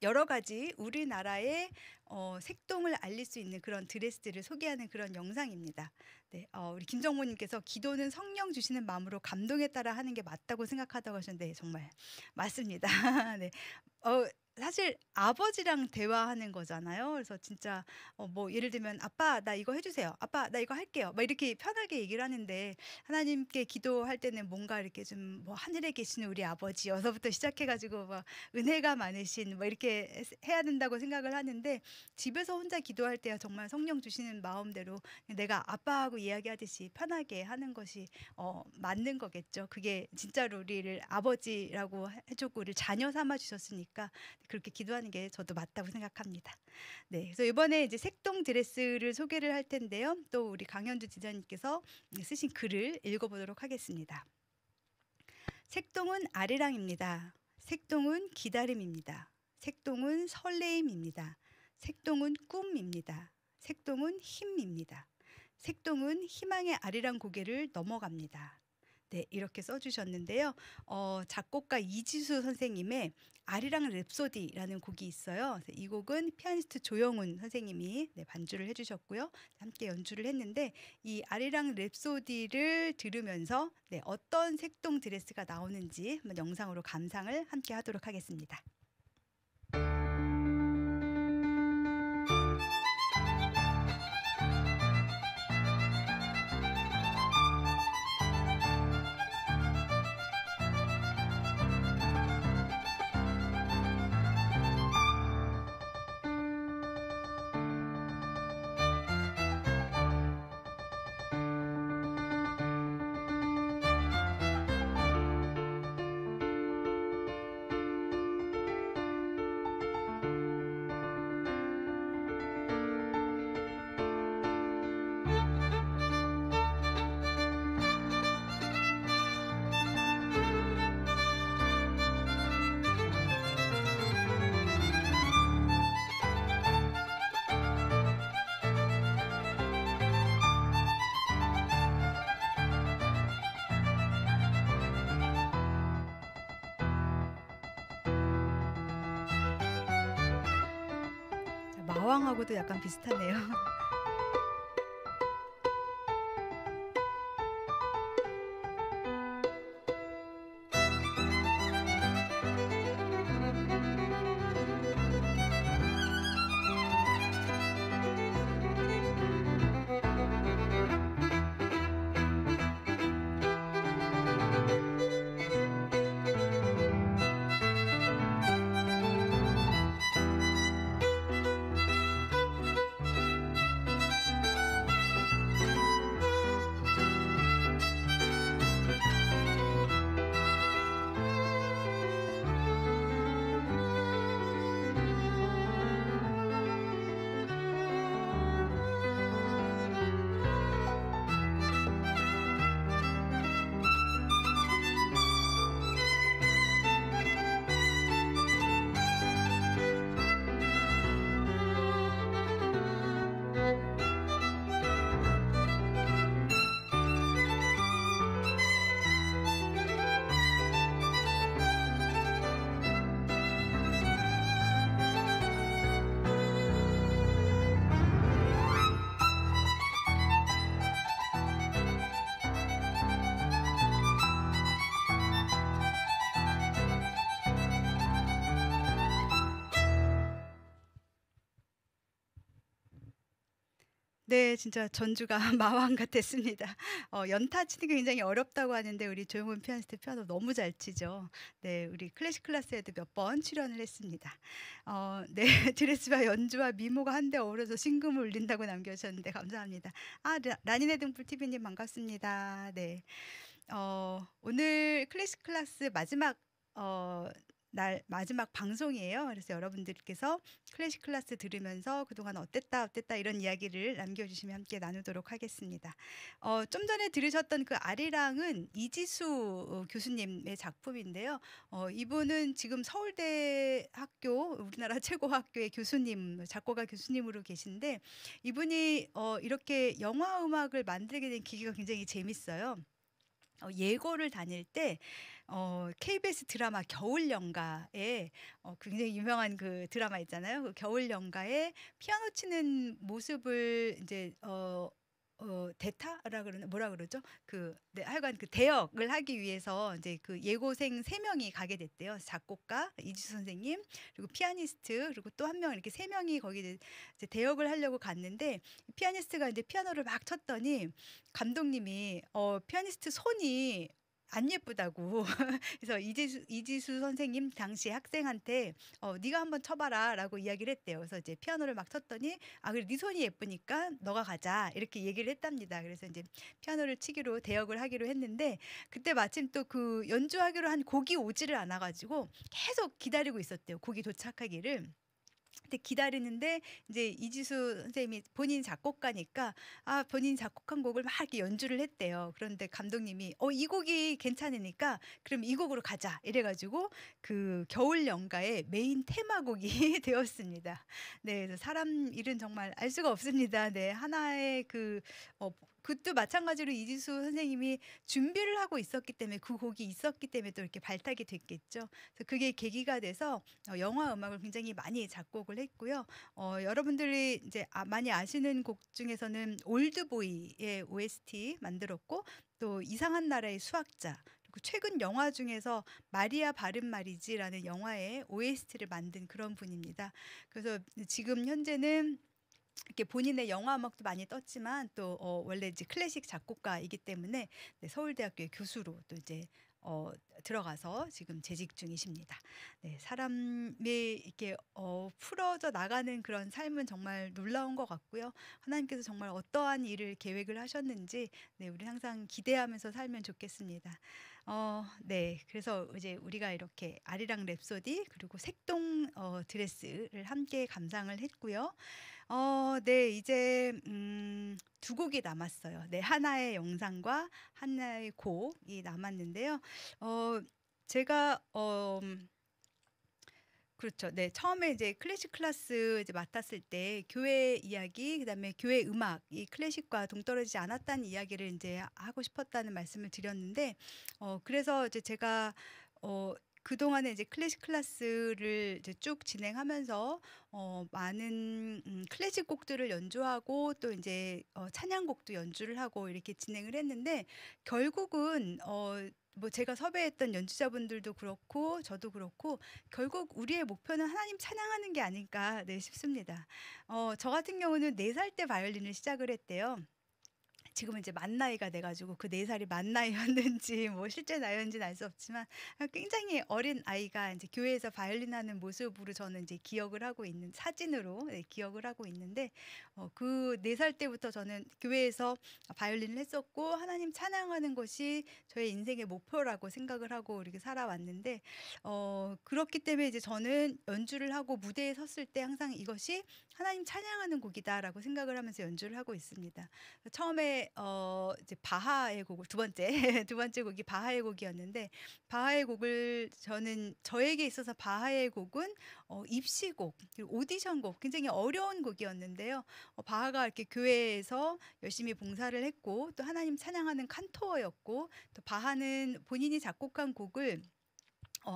여러 가지 우리나라의 색동을 알릴 수 있는 그런 드레스들을 소개하는 그런 영상입니다. 네, 우리 김정모님께서 기도는 성령 주시는 마음으로 감동에 따라 하는 게 맞다고 생각하다고 하셨는데 정말 맞습니다. 네, 사실 아버지랑 대화하는 거잖아요. 그래서 진짜 뭐 예를 들면 아빠 나 이거 해주세요. 아빠 나 이거 할게요. 막 이렇게 편하게 얘기를 하는데 하나님께 기도할 때는 뭔가 이렇게 좀 뭐 하늘에 계시는 우리 아버지여서부터 시작해가지고 막 은혜가 많으신 뭐 이렇게 해야 된다고 생각을 하는데 집에서 혼자 기도할 때야 정말 성령 주시는 마음대로 내가 아빠하고 이야기하듯이 편하게 하는 것이 맞는 거겠죠. 그게 진짜로 우리를 아버지라고 해주고 우리를 자녀 삼아 주셨으니까 그렇게 기도하는 게 저도 맞다고 생각합니다. 네, 그래서 이번에 이제 색동 드레스를 소개를 할 텐데요. 또 우리 강현주 지자님께서 쓰신 글을 읽어보도록 하겠습니다. 색동은 아리랑입니다. 색동은 기다림입니다. 색동은 설레임입니다. 색동은 꿈입니다. 색동은 힘입니다. 색동은 희망의 아리랑 고개를 넘어갑니다. 네, 이렇게 써주셨는데요. 작곡가 이지수 선생님의 아리랑 랩소디라는 곡이 있어요. 이 곡은 피아니스트 조영훈 선생님이 반주를 해주셨고요. 함께 연주를 했는데 이 아리랑 랩소디를 들으면서 어떤 색동 드레스가 나오는지 한번 영상으로 감상을 함께 하도록 하겠습니다. 마왕하고도 약간 비슷하네요. 네. 진짜 전주가 마왕 같았습니다. 연타 치는 게 굉장히 어렵다고 하는데 우리 조용훈 피아니스트 피아노 너무 잘 치죠. 네. 우리 클래식 클래스에도 몇 번 출연을 했습니다. 네. 드레스와 연주와 미모가 한데 어우러져 심금을 울린다고 남겨 주셨는데 감사합니다. 라니네 등불 TV님 반갑습니다. 네. 오늘 클래식 클래스 마지막 어 날 마지막 방송이에요. 그래서 여러분들께서 클래식 클래스 들으면서 그동안 어땠다, 어땠다 이런 이야기를 남겨주시면 함께 나누도록 하겠습니다. 좀 전에 들으셨던 그 아리랑은 이지수 교수님의 작품인데요. 이분은 지금 서울대 학교, 우리나라 최고 학교의 교수님, 작곡가 교수님으로 계신데 이분이 이렇게 영화 음악을 만들게 된 계기가 굉장히 재밌어요. 예고를 다닐 때 KBS 드라마 겨울연가에 굉장히 유명한 그 드라마 있잖아요. 그 겨울연가에 피아노 치는 모습을 인제 대타라 그러나 뭐라 그러죠? 네 하여간 그 대역을 하기 위해서 인제 그 예고생 3 명이 가게 됐대요. 작곡가 이지수 선생님 그리고 피아니스트 그리고 또 한 명 이렇게 3 명이 거기 이제 대역을 하려고 갔는데 피아니스트가 인제 피아노를 막 쳤더니 감독님이 피아니스트 손이 안 예쁘다고. 그래서 이지수 선생님 당시 학생한테 "네가 한번 쳐 봐라."라고 이야기를 했대요. 그래서 이제 피아노를 막 쳤더니 "아 그래 네 손이 예쁘니까 너가 가자." 이렇게 얘기를 했답니다. 그래서 인제 피아노를 치기로 대역을 하기로 했는데 그때 마침 또 그 연주하기로 한 곡이 오지를 않아 가지고 계속 기다리고 있었대요, 곡이 도착하기를. 근데 기다리는데 인제 이지수 선생님이 본인이 작곡가니까 본인이 작곡한 곡을 막 이렇게 연주를 했대요. 그런데 감독님이 이 곡이 괜찮으니까 그럼 이 곡으로 가자." 이래 가지고 그 겨울 연가의 메인 테마곡이 되었습니다. 네. 그래서 사람 일은 정말 알 수가 없습니다. 네. 하나의 그것도 마찬가지로 이지수 선생님이 준비를 하고 있었기 때문에 그 곡이 있었기 때문에 또 이렇게 발탁이 됐겠죠. 그래서 그게 계기가 돼서 영화 음악을 굉장히 많이 작곡을 했고요. 여러분들이 이제 많이 아시는 곡 중에서는 올드보이의 OST 만들었고 또 이상한 나라의 수학자 그리고 최근 영화 중에서 마리아 바른 말이지라는 영화의 OST를 만든 그런 분입니다. 그래서 지금 현재는 이렇게 본인의 영화 음악도 많이 떴지만 또 원래 이제 클래식 작곡가이기 때문에 네 서울대학교의 교수로 또 이제 들어가서 지금 재직 중이십니다. 네 사람이 이렇게 풀어져 나가는 그런 삶은 정말 놀라운 것 같고요. 하나님께서 정말 어떠한 일을 계획을 하셨는지 네 우리 항상 기대하면서 살면 좋겠습니다. 네. 그래서 이제 우리가 이렇게 아리랑 랩소디 그리고 색동 드레스를 함께 감상을 했고요. 네. 이제 2 곡이 남았어요. 네. 하나의 영상과 하나의 곡이 남았는데요. 어 제가 그렇죠. 네. 처음에 이제 클래식 클래스 이제 맡았을 때 교회 이야기 그다음에 교회 음악이 클래식과 동떨어지지 않았다는 이야기를 인제 하고 싶었다는 말씀을 드렸는데 그래서 이제 제가 그동안에 이제 클래식 클래스를 이제 쭉 진행하면서 많은 클래식 곡들을 연주하고 또 인제 찬양곡도 연주를 하고 이렇게 진행을 했는데 결국은 뭐 제가 섭외했던 연주자분들도 그렇고 저도 그렇고 결국 우리의 목표는 하나님 찬양하는 게 아닐까 네 싶습니다. 저 같은 경우는 4살 때 바이올린을 시작을 했대요. 지금은 이제 만 나이가 돼 가지고 그 4 살이 만 나이였는지 뭐 실제 나이였는지는 알 수 없지만 굉장히 어린 아이가 인제 교회에서 바이올린 하는 모습으로 저는 인제 기억을 하고 있는 사진으로 네 기억을 하고 있는데 그 4살 때부터 저는 교회에서 바이올린을 했었고 하나님 찬양하는 것이 저의 인생의 목표라고 생각을 하고 이렇게 살아왔는데 그렇기 때문에 이제 저는 연주를 하고 무대에 섰을 때 항상 '이것이 하나님 찬양하는 곡이다.'라고 생각을 하면서 연주를 하고 있습니다. 처음에 이제 바하의 곡을 두 번째 두 번째 곡이 바하의 곡이었는데 바하의 곡을 저는 저에게 있어서 바하의 곡은 입시곡 그리고 오디션곡 굉장히 어려운 곡이었는데요. 바하가 이렇게 교회에서 열심히 봉사를 했고 또 하나님 찬양하는 칸토어였고 또 바하는 본인이 작곡한 곡을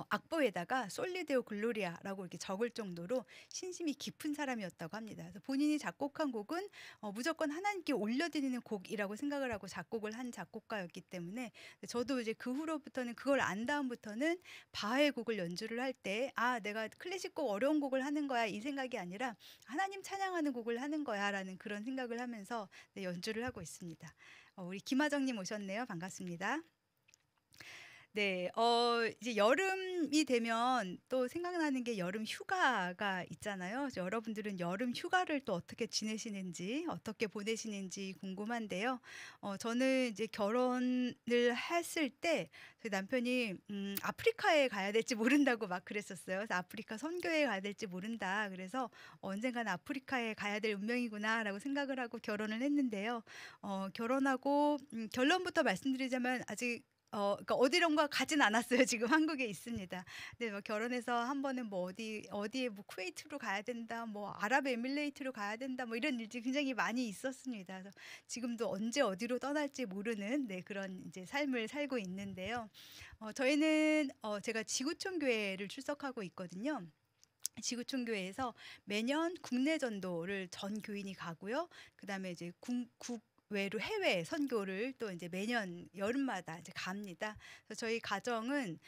악보에다가 솔리데오 글로리아라고 이렇게 적을 정도로 신심이 깊은 사람이었다고 합니다. 그래서 본인이 작곡한 곡은 무조건 하나님께 올려드리는 곡이라고 생각을 하고 작곡을 한 작곡가였기 때문에 저도 이제 그 후로부터는 그걸 안 다음부터는 바하의 곡을 연주를 할 때 내가 클래식 곡 어려운 곡을 하는 거야 이 생각이 아니라 하나님 찬양하는 곡을 하는 거야라는 그런 생각을 하면서 연주를 하고 있습니다. 우리 김하정님 오셨네요. 반갑습니다. 네. 이제 여름이 되면 또 생각나는 게 여름 휴가가 있잖아요. 그래서 여러분들은 여름 휴가를 또 어떻게 지내시는지, 어떻게 보내시는지 궁금한데요. 저는 이제 결혼을 했을 때 저희 남편이 아프리카에 가야 될지 모른다고 막 그랬었어요. 그래서 "아프리카 선교에 가야 될지 모른다." 그래서 '언젠가는 아프리카에 가야 될 운명이구나.'라고 생각을 하고 결혼을 했는데요. 결혼하고 결론부터 말씀드리자면 아직 그러니까 어디론가 가진 않았어요. 지금 한국에 있습니다. 네, 뭐 결혼해서 한 번은 뭐 어디에 뭐 쿠웨이트로 가야 된다, 뭐 아랍에미레이트로 가야 된다, 뭐 이런 일들이 굉장히 많이 있었습니다. 그래서 지금도 언제 어디로 떠날지 모르는 그런 이제 삶을 살고 있는데요. 저희는 제가 지구촌 교회를 출석하고 있거든요. 지구촌 교회에서 매년 국내 전도를 전 교인이 가고요. 그다음에 이제 국외로 해외 선교를 또 이제 매년 여름마다 이제 갑니다. 그래서 저희 가정은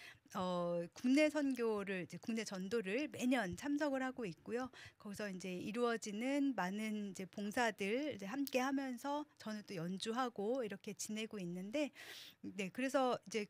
국내 선교를 이제 국내 전도를 매년 참석을 하고 있고요. 거기서 이제 이루어지는 많은 이제 봉사들 이제 함께 하면서 저는 또 연주하고 이렇게 지내고 있는데, 네, 그래서 이제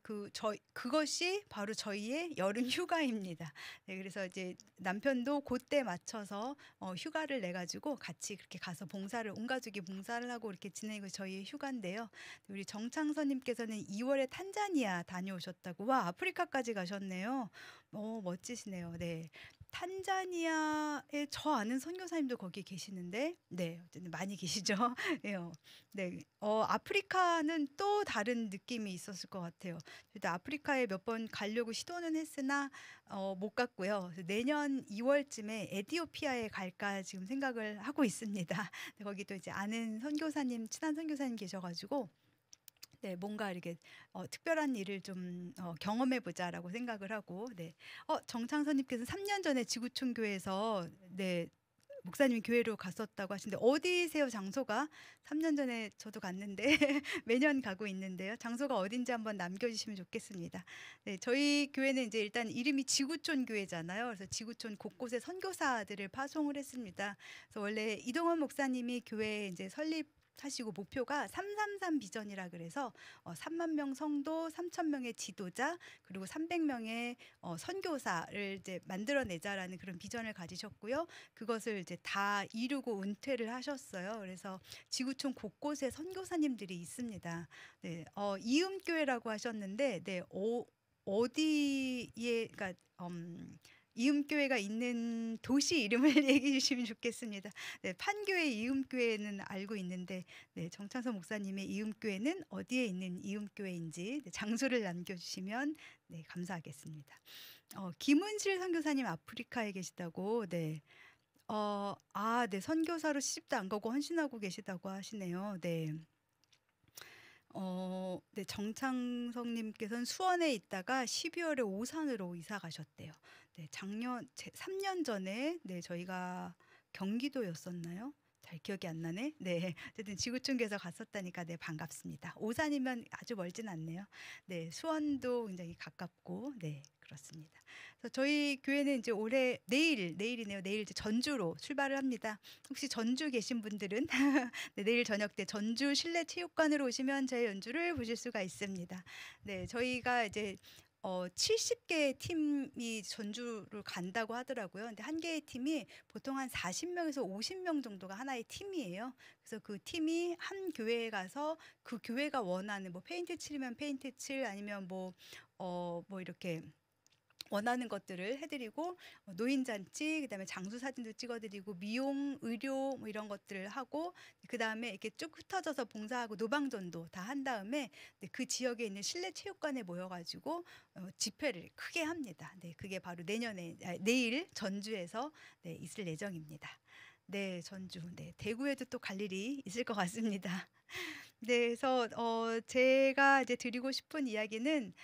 그것이 바로 저희의 여름 휴가입니다. 네, 그래서 이제 남편도 그때 맞춰서 휴가를 내 가지고 같이 그렇게 가서 봉사를 온 가족이 봉사를 하고 이렇게 지내고 저희의 휴가인데요. 우리 정창선 님께서는 2월에 탄자니아 다녀오셨다고. 와, 아프리카까지 가셨네요. 멋지시네요. 네. 탄자니아에 저 아는 선교사님도 거기 계시는데, 네, 어쨌든 많이 계시죠. 예. 네. 아프리카는 또 다른 느낌이 있었을 것 같아요. 저도 아프리카에 몇 번 가려고 시도는 했으나 못 갔고요. 그래서 내년 2월쯤에 에티오피아에 갈까 지금 생각을 하고 있습니다. 거기 또 이제 아는 선교사님, 친한 선교사님 계셔가지고 네, 뭔가 이렇게 특별한 일을 좀 경험해 보자라고 생각을 하고, 네. 정창선님께서 3년 전에 지구촌 교회에서 네, 목사님이 교회로 갔었다고 하시는데 어디세요, 장소가? 3년 전에 저도 갔는데 매년 가고 있는데요. 장소가 어딘지 한번 남겨주시면 좋겠습니다. 네, 저희 교회는 이제 일단 이름이 지구촌 교회잖아요. 그래서 지구촌 곳곳에 선교사들을 파송을 했습니다. 그래서 원래 이동원 목사님이 교회 이제 설립하시고 목표가 333 비전이라 그래서 3만 명 성도, 3천 명의 지도자, 그리고 300명의 선교사를 이제 만들어내자라는 그런 비전을 가지셨고요. 그것을 이제 다 이루고 은퇴를 하셨어요. 그래서 지구촌 곳곳에 선교사님들이 있습니다. 네, 이음교회라고 하셨는데, 네, 어디에, 그러니까 이음교회가 있는 도시 이름을 얘기해 주시면 좋겠습니다. 네, 판교의 이음교회는 알고 있는데, 네, 정창선 목사님의 이음교회는 어디에 있는 이음교회인지 장소를 남겨주시면 네, 감사하겠습니다. 김은실 선교사님 아프리카에 계시다고. 네. 네, 선교사로 시집도 안 가고 헌신하고 계시다고 하시네요. 네. 네, 정창성님께서는 수원에 있다가 12월에 오산으로 이사 가셨대요. 네, 3년 전에 네, 저희가 경기도였었나요? 잘 기억이 안 나네. 네, 어쨌든 지구촌교에서 갔었다니까 네, 반갑습니다. 오산이면 아주 멀진 않네요. 네, 수원도 굉장히 가깝고 네, 그렇습니다. 그래서 저희 교회는 이제 내일이네요. 내일 이제 전주로 출발을 합니다. 혹시 전주 계신 분들은 네, 내일 저녁 때 전주 실내체육관으로 오시면 제 연주를 보실 수가 있습니다. 네, 저희가 이제 70개 팀이 전주를 간다고 하더라고요. 근데 한 개의 팀이 보통 한 40명에서 50명 정도가 하나의 팀이에요. 그래서 그 팀이 한 교회에 가서 그 교회가 원하는 뭐 페인트 칠이면 페인트 칠, 아니면 뭐 이렇게 원하는 것들을 해드리고, 노인잔치, 그다음에 장수 사진도 찍어드리고, 미용, 의료 뭐 이런 것들을 하고, 그다음에 이렇게 쭉 흩어져서 봉사하고 노방전도 다 한 다음에 네, 그 지역에 있는 실내 체육관에 모여가지고 집회를 크게 합니다. 네, 그게 바로 내일 전주에서 네, 있을 예정입니다. 네, 전주. 네, 대구에도 또 갈 일이 있을 것 같습니다. 네, 그래서 제가 이제 드리고 싶은 이야기는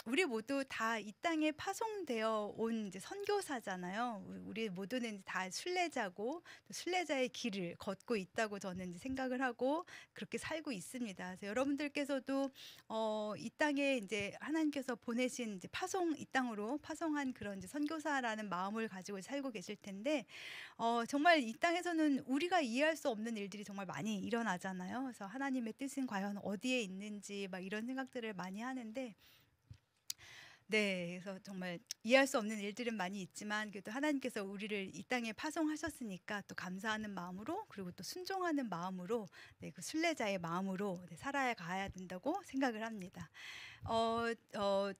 우리 모두 다 이 땅에 파송되어 온 이제 선교사잖아요. 우리 모두는 다 순례자고 또 순례자의 길을 걷고 있다고 저는 이제 생각을 하고 그렇게 살고 있습니다. 그래서 여러분들께서도 이 땅에 이제 하나님께서 보내신 이제 이 땅으로 파송한 그런 이제 선교사라는 마음을 가지고 살고 계실 텐데 정말 이 땅에서는 우리가 이해할 수 없는 일들이 정말 많이 일어나잖아요. 그래서 하나님의 뜻은 과연 어디에 있는지 막 이런 생각들을 많이 하는데 네. 그래서 정말 이해할 수 없는 일들은 많이 있지만 그래도 하나님께서 우리를 이 땅에 파송하셨으니까 또 감사하는 마음으로 그리고 또 순종하는 마음으로 네, 그 순례자의 마음으로 네, 살아야 가야 된다고 생각을 합니다.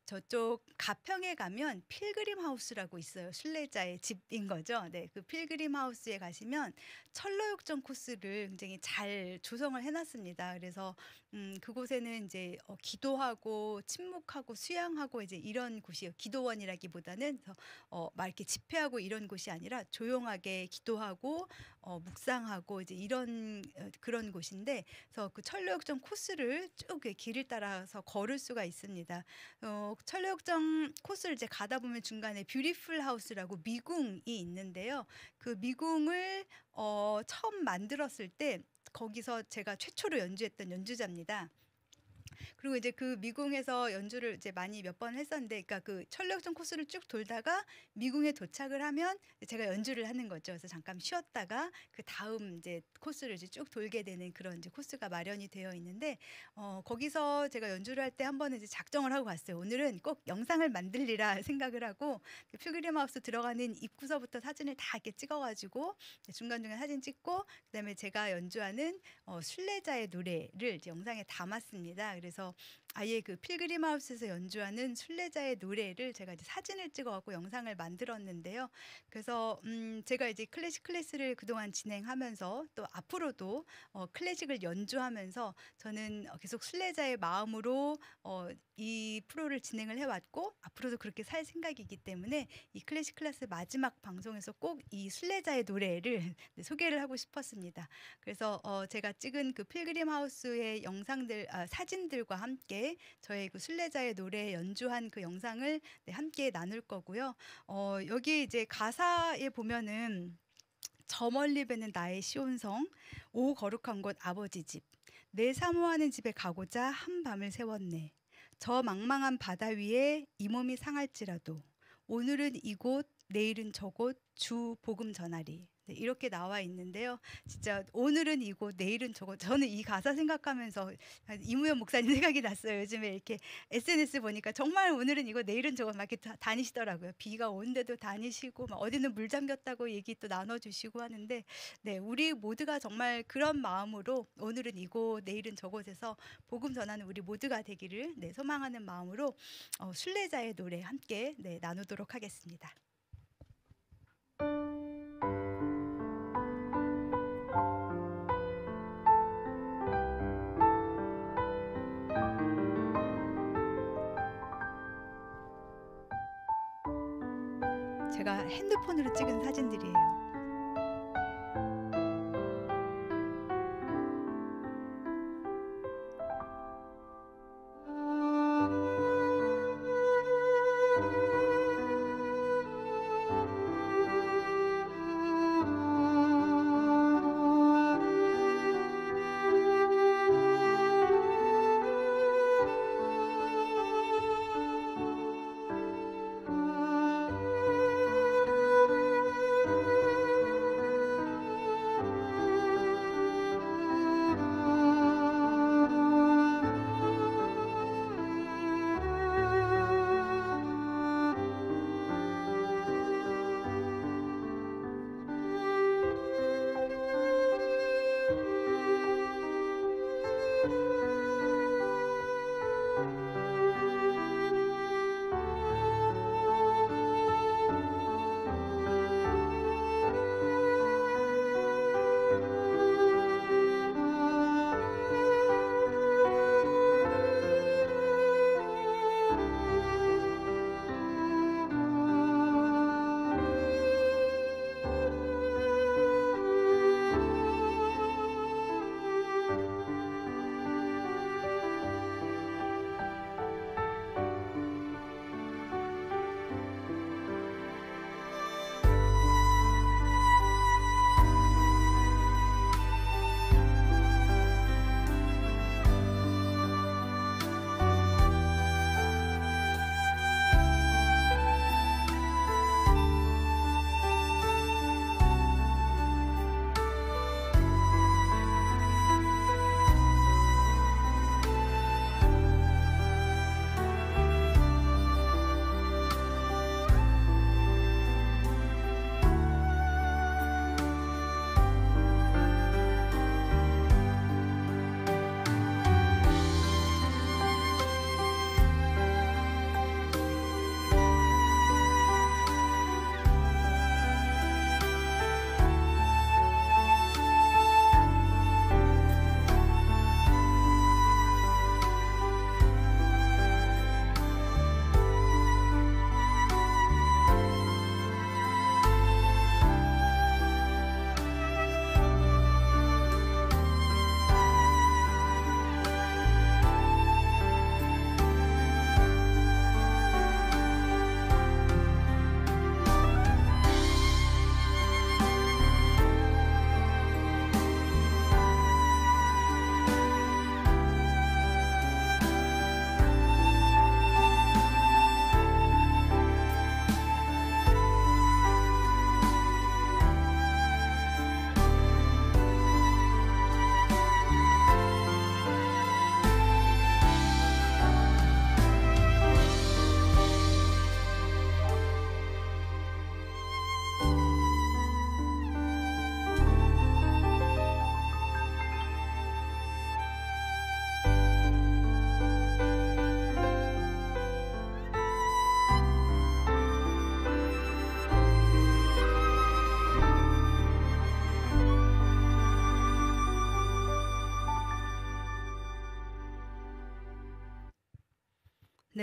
저쪽 가평에 가면 필그림 하우스라고 있어요. 순례자의 집인 거죠. 네, 그 필그림 하우스에 가시면 철로역정 코스를 굉장히 잘 조성을 해놨습니다. 그래서 그곳에는 이제 기도하고 침묵하고 수양하고 이제 이런 곳이에요. 기도원이라기보다는 막 이렇게 집회하고 이런 곳이 아니라 조용하게 기도하고 묵상하고 이제 이런 그런 곳인데, 그래서 그 철로역정 코스를 쭉 길을 따라서 걸을 수가 있습니다. 철로역정 코스를 이제 가다 보면 중간에 뷰티풀 하우스라고 미궁이 있는데요. 그 미궁을 처음 만들었을 때 거기서 제가 최초로 연주했던 연주자입니다. 그리고 이제 그 미궁에서 연주를 이제 많이 몇 번 했었는데, 그러니까 그 철로역정 코스를 쭉 돌다가 미궁에 도착을 하면 제가 연주를 하는 거죠. 그래서 잠깐 쉬었다가 그 다음 이제 코스를 이제 쭉 돌게 되는 그런 이제 코스가 마련이 되어 있는데, 거기서 제가 연주를 할 때 한 번은 이제 작정을 하고 갔어요. 오늘은 꼭 영상을 만들리라 생각을 하고 그 필그림 하우스 들어가는 입구서부터 사진을 다 이렇게 찍어가지고 중간중간 사진 찍고 그다음에 제가 연주하는 순례자의 노래를 이제 영상에 담았습니다. 그래서 아예 그 필그림 하우스에서 연주하는 순례자의 노래를 제가 이제 사진을 찍어갖고 영상을 만들었는데요. 그래서 제가 이제 클래식 클래스를 그동안 진행하면서 또 앞으로도 클래식을 연주하면서 저는 계속 순례자의 마음으로 이 프로를 진행을 해왔고 앞으로도 그렇게 살 생각이기 때문에 이 클래식 클래스 마지막 방송에서 꼭 이 순례자의 노래를 소개를 하고 싶었습니다. 그래서 제가 찍은 그 필그림 하우스의 사진들과 함께 저의 그 순례자의 노래 연주한 그 영상을 함께 나눌 거고요. 여기 이제 가사에 보면은 저 멀리 뵈는 나의 시온성, 오 거룩한 곳 아버지 집, 내 사모하는 집에 가고자 한 밤을 세웠네. 저 망망한 바다 위에 이 몸이 상할지라도 오늘은 이곳, 내일은 저곳, 주 복음 전하리. 네, 이렇게 나와 있는데요. 진짜 오늘은 이곳, 내일은 저곳. 저는 이 가사 생각하면서 이무연 목사님 생각이 났어요. 요즘에 이렇게 SNS 보니까 정말 오늘은 이곳, 내일은 저곳 막 이렇게 다니시더라고요. 비가 오는데도 다니시고 막 어디는 물 잠겼다고 얘기 또 나눠주시고 하는데, 네, 우리 모두가 정말 그런 마음으로 오늘은 이곳, 내일은 저곳에서 복음 전하는 우리 모두가 되기를 소망하는 마음으로 순례자의 노래 함께 나누도록 하겠습니다. 제가 핸드폰으로 찍은 사진들이에요.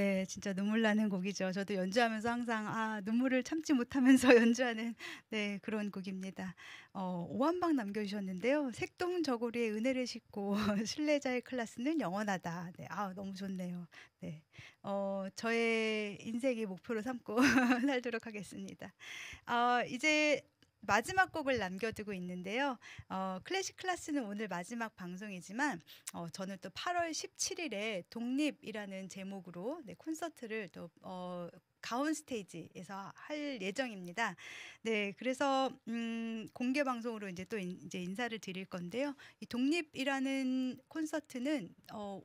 네. 진짜 눈물 나는 곡이죠. 저도 연주하면서 항상 눈물을 참지 못하면서 연주하는 네 그런 곡입니다. 오한방 남겨 주셨는데요. "색동 저고리에 은혜를 싣고 순례자의 클라스는 영원하다." 네. 너무 좋네요. 네. 저의 인생의 목표로 삼고 살도록 하겠습니다. 이제 마지막 곡을 남겨두고 있는데요. 클래식 클래스는 오늘 마지막 방송이지만 저는 또 8월 17일에 독립이라는 제목으로 네 콘서트를 또 가온 스테이지에서 할 예정입니다. 네. 그래서 공개 방송으로 이제 또 이제 인사를 드릴 건데요. 이 독립이라는 콘서트는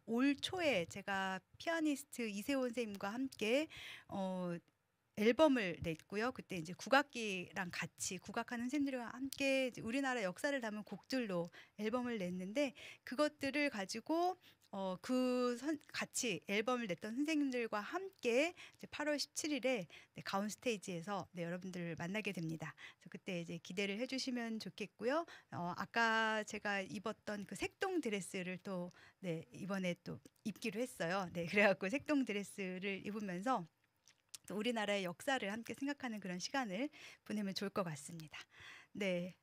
올 초에 제가 피아니스트 이세원 선생님과 함께 어 앨범을 냈고요. 그때 이제 국악기랑 같이 국악하는 선생님들과 함께 이제 우리나라 역사를 담은 곡들로 앨범을 냈는데 그것들을 가지고 같이 앨범을 냈던 선생님들과 함께 이제 8월 17일에 네 가온 스테이지에서 네 여러분들을 만나게 됩니다. 그래서 그때 이제 기대를 해 주시면 좋겠고요. 아까 제가 입었던 그 색동 드레스를 또 네 이번에 또 입기로 했어요. 네 그래 갖고 색동 드레스를 입으면서 또 우리나라의 역사를 함께 생각하는 그런 시간을 보내면 좋을 것 같습니다. 네.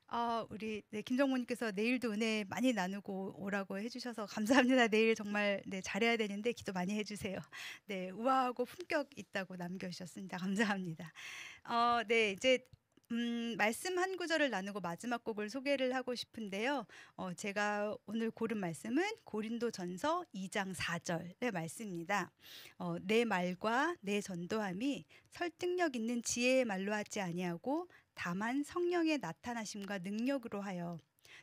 우리 네 김정모님께서 "내일도 은혜 많이 나누고 오라."고 해 주셔서 감사합니다. 내일 정말 네 잘해야 되는데 기도 많이 해 주세요. 네. "우아하고 품격 있다."고 남겨 주셨습니다. 감사합니다. 네. 이제 말씀 한 구절을 나누고 마지막 곡을 소개를 하고 싶은데요. 제가 오늘 고른 말씀은 고린도전서 2장 4 절의 말씀입니다. "내 말과 내 전도함이 설득력 있는 지혜의 말로 하지 아니하고 다만 성령의 나타나심과 능력으로 하여."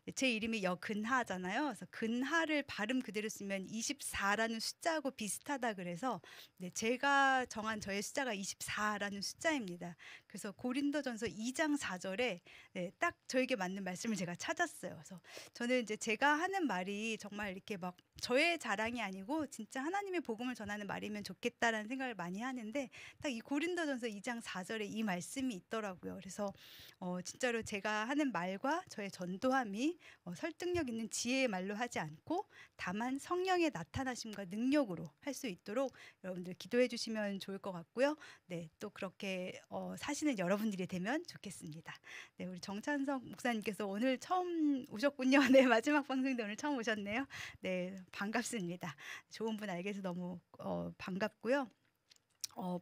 네, 제 이름이 여근하잖아요. 그래서 근하를 발음 그대로 쓰면 24라는 숫자하고 비슷하다 그래서 네, 제가 정한 저의 숫자가 24라는 숫자입니다. 그래서 고린도전서 2장 4절에 네, 딱 저에게 맞는 말씀을 제가 찾았어요. 그래서 저는 이제 제가 하는 말이 정말 이렇게 막 저의 자랑이 아니고 진짜 하나님의 복음을 전하는 말이면 좋겠다라는 생각을 많이 하는데 딱 이 고린도전서 2장 4절에 이 말씀이 있더라고요. 그래서 진짜로 제가 하는 말과 저의 전도함이 설득력 있는 지혜의 말로 하지 않고 다만 성령의 나타나심과 능력으로 할 수 있도록 여러분들 기도해 주시면 좋을 것 같고요. 네, 또 그렇게 사시는 여러분들이 되면 좋겠습니다. 네, 우리 정찬석 목사님께서 오늘 처음 오셨군요. 네, 마지막 방송인데 오늘 처음 오셨네요. 네, 반갑습니다. 좋은 분 알게 돼서 너무 반갑고요.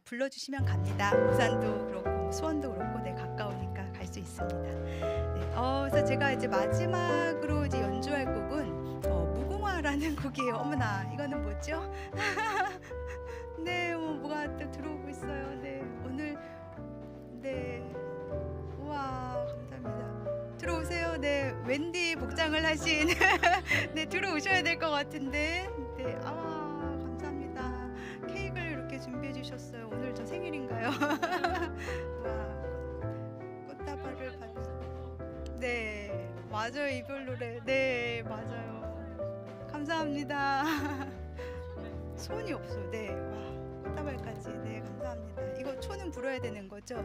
불러주시면 갑니다. 부산도 그렇고 수원도 그렇고 네 가까우니까 갈 수 있습니다. 네, 그래서 제가 이제 마지막으로 이제 연주할 곡은 무궁화라는 곡이에요. 어머나 이거는 뭐죠? 네, 뭐가 또 들어오고 있어요. 네, 오늘 네, 우와 감사합니다. 들어오세요. 네, 웬디 복장을 하신 네 들어오셔야 될 것 같은데 네, 감사합니다. 케이크를 이렇게 준비해 주셨어요. 오늘 저 생일인가요? 와, 꽃다발을 받으 네, 맞아요. 이별 노래. 네, 맞아요. 감사합니다. 손이 없어요. 네, 와, 꽃다발까지. 네, 감사합니다. 이거 초는 불어야 되는 거죠?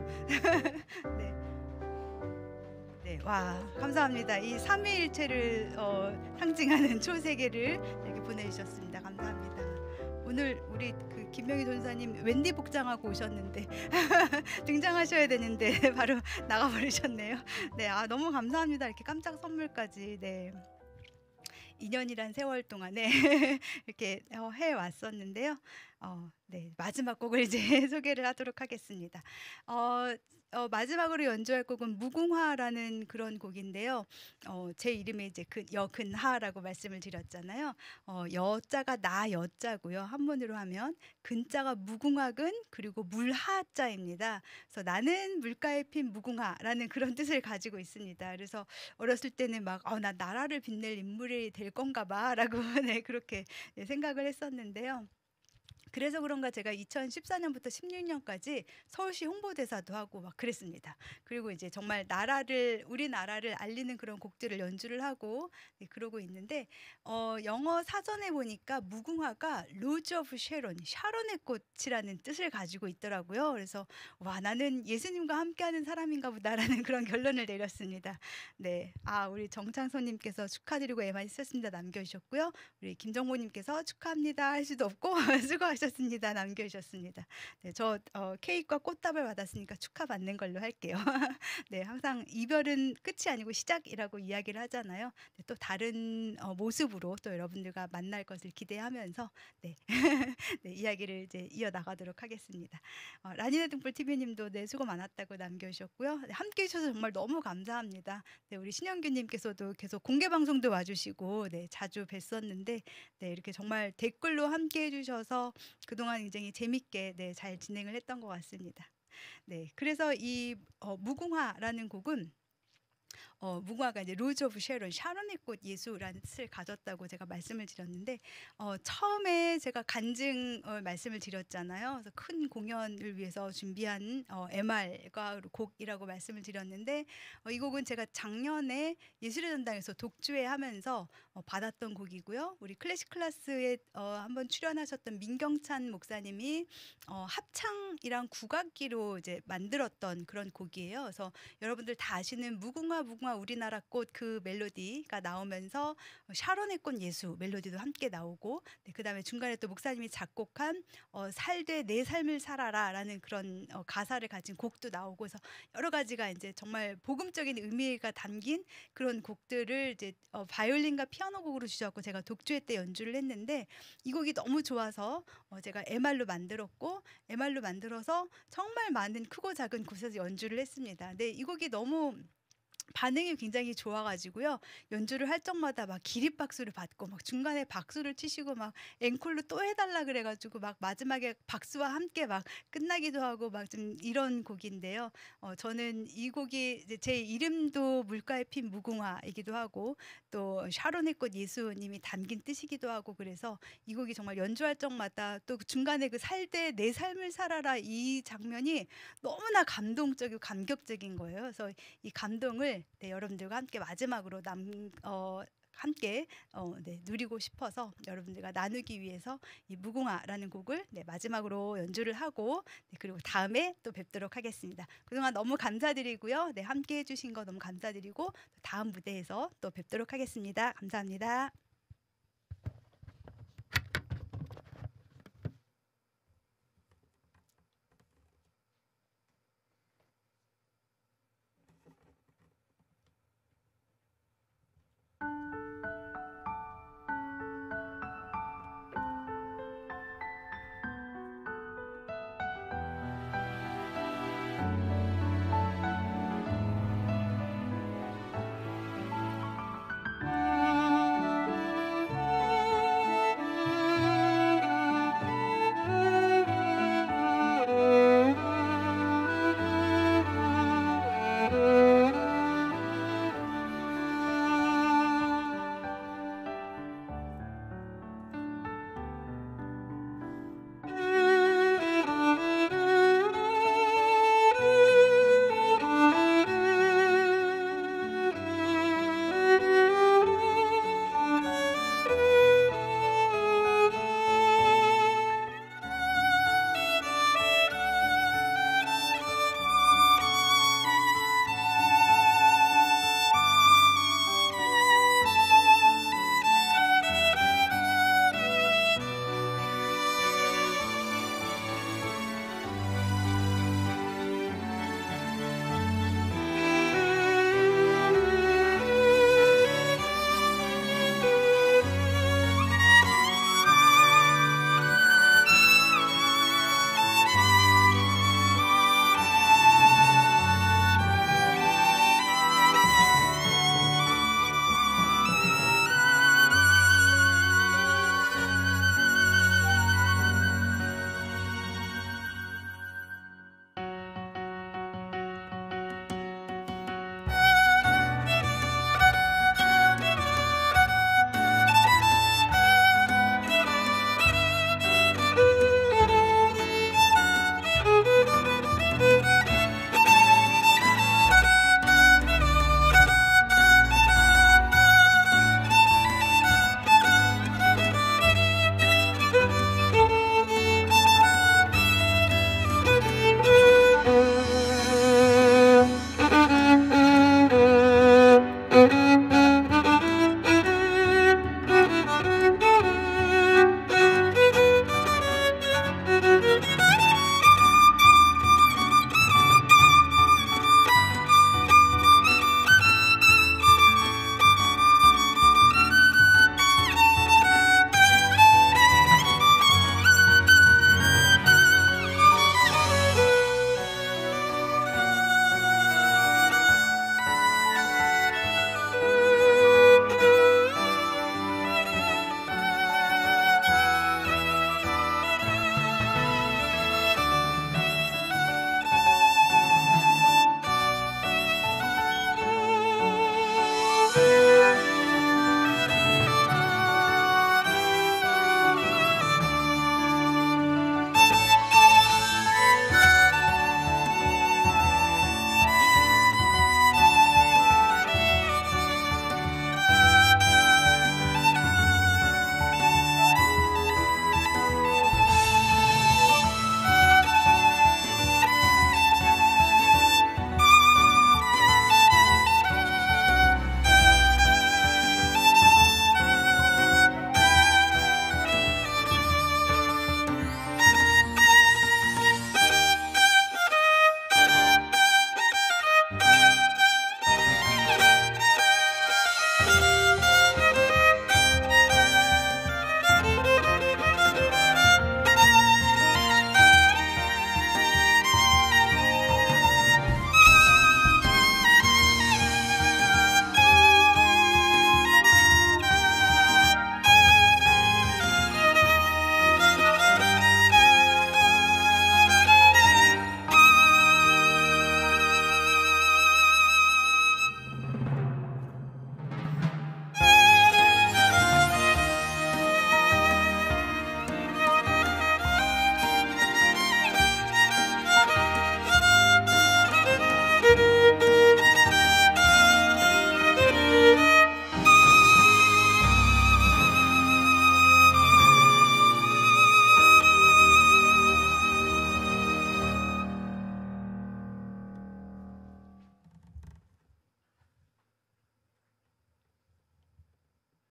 네. 네, 와, 감사합니다. 이 삼위일체를 상징하는 초 세 개를 이렇게 보내주셨습니다. 감사합니다. 오늘 우리 그 김명희 전사님 웬디 복장하고 오셨는데 등장하셔야 되는데 바로 나가버리셨네요. 네, 너무 감사합니다. 이렇게 깜짝 선물까지. 네. 2년이란 세월 동안에 이렇게 해 왔었는데요. 네, 마지막 곡을 이제 소개를 하도록 하겠습니다. 마지막으로 연주할 곡은 무궁화라는 그런 곡인데요. 제 이름이 이제 여근하라고 말씀을 드렸잖아요. 여자가 나 여자고요. 한문으로 하면 근자가 무궁화근 그리고 물하자입니다. 그래서 나는 물가에 핀 무궁화라는 그런 뜻을 가지고 있습니다. 그래서 어렸을 때는 막 나 나라를 빛낼 인물이 될 건가 봐라고 네, 그렇게 네, 생각을 했었는데요. 그래서 그런가 제가 2014년부터 16년까지 서울시 홍보대사도 하고 막 그랬습니다. 그리고 이제 정말 우리나라를 알리는 그런 곡들을 연주를 하고 네, 그러고 있는데 영어 사전에 보니까 무궁화가 로즈 오브 샤론의 꽃이라는 뜻을 가지고 있더라고요. 그래서 와, 나는 예수님과 함께하는 사람인가 보다라는 그런 결론을 내렸습니다. 네, 우리 정창선님께서 축하드리고 애만 있었습니다 남겨주셨고요. 우리 김정모님께서 축하합니다 할 수도 없고 수고하셨습니다. 수고하셨습니다. 남겨주셨습니다. 네, 저 케이크와 꽃다발 받았으니까 축하받는 걸로 할게요. 네, 항상 이별은 끝이 아니고 시작이라고 이야기를 하잖아요. 네, 또 다른 모습으로 또 여러분들과 만날 것을 기대하면서 네, 네, 이야기를 이제 이어나가도록 하겠습니다. 라니네 등불 TV님도 네, 수고 많았다고 남겨주셨고요. 네, 함께해 주셔서 정말 너무 감사합니다. 네, 우리 신영규님께서도 계속 공개 방송도 와주시고 네, 자주 뵀었는데 네, 이렇게 정말 댓글로 함께해 주셔서 그동안 굉장히 재밌게 네, 잘 진행을 했던 것 같습니다. 네, 그래서 이 무궁화라는 곡은 무궁화가 이제 로즈 오브 sharon, 샤론의 꽃 예수라는 뜻을 가졌다고 제가 말씀을 드렸는데 처음에 제가 간증을 말씀을 드렸잖아요. 그래서 큰 공연을 위해서 준비한 MR과 곡이라고 말씀을 드렸는데 이 곡은 제가 작년에 예술의 전당에서 독주회하면서 받았던 곡이고요. 우리 클래식 클래스에 한번 출연하셨던 민경찬 목사님이 합창이랑 국악기로 이제 만들었던 그런 곡이에요. 그래서 여러분들 다 아시는 무궁화 무궁화 우리나라 꽃 그 멜로디가 나오면서 샤론의 꽃 예수 멜로디도 함께 나오고 네, 그다음에 중간에 또 목사님이 작곡한 살되 내 삶을 살아라라는 그런 가사를 가진 곡도 나오고 해서 여러 가지가 이제 정말 복음적인 의미가 담긴 그런 곡들을 이제 바이올린과 피아노 곡으로 주셨고 제가 독주회 때 연주를 했는데 이 곡이 너무 좋아서 제가 MR로 만들었고 MR로 만들어서 정말 많은 크고 작은 곳에서 연주를 했습니다. 근데 이 곡이 너무 반응이 굉장히 좋아가지고요. 연주를 할 적마다 막 기립박수를 받고 막 중간에 박수를 치시고 막 앵콜로 또 해달라 그래가지고 막 마지막에 박수와 함께 막 끝나기도 하고 막 좀 이런 곡인데요. 저는 이 곡이 이제 제 이름도 물가에 핀 무궁화이기도 하고 또 샤론의 꽃 예수님이 담긴 뜻이기도 하고 그래서 이 곡이 정말 연주할 적마다 또 중간에 그 살되 내 삶을 살아라 이 장면이 너무나 감동적이고 감격적인 거예요. 그래서 이 감동을 네, 여러분들과 함께 마지막으로 함께 네, 누리고 싶어서 여러분들과 나누기 위해서 이 무궁화라는 곡을 네, 마지막으로 연주를 하고 네, 그리고 다음에 또 뵙도록 하겠습니다. 그동안 너무 감사드리고요. 네, 함께 해주신 거 너무 감사드리고 다음 무대에서 또 뵙도록 하겠습니다. 감사합니다.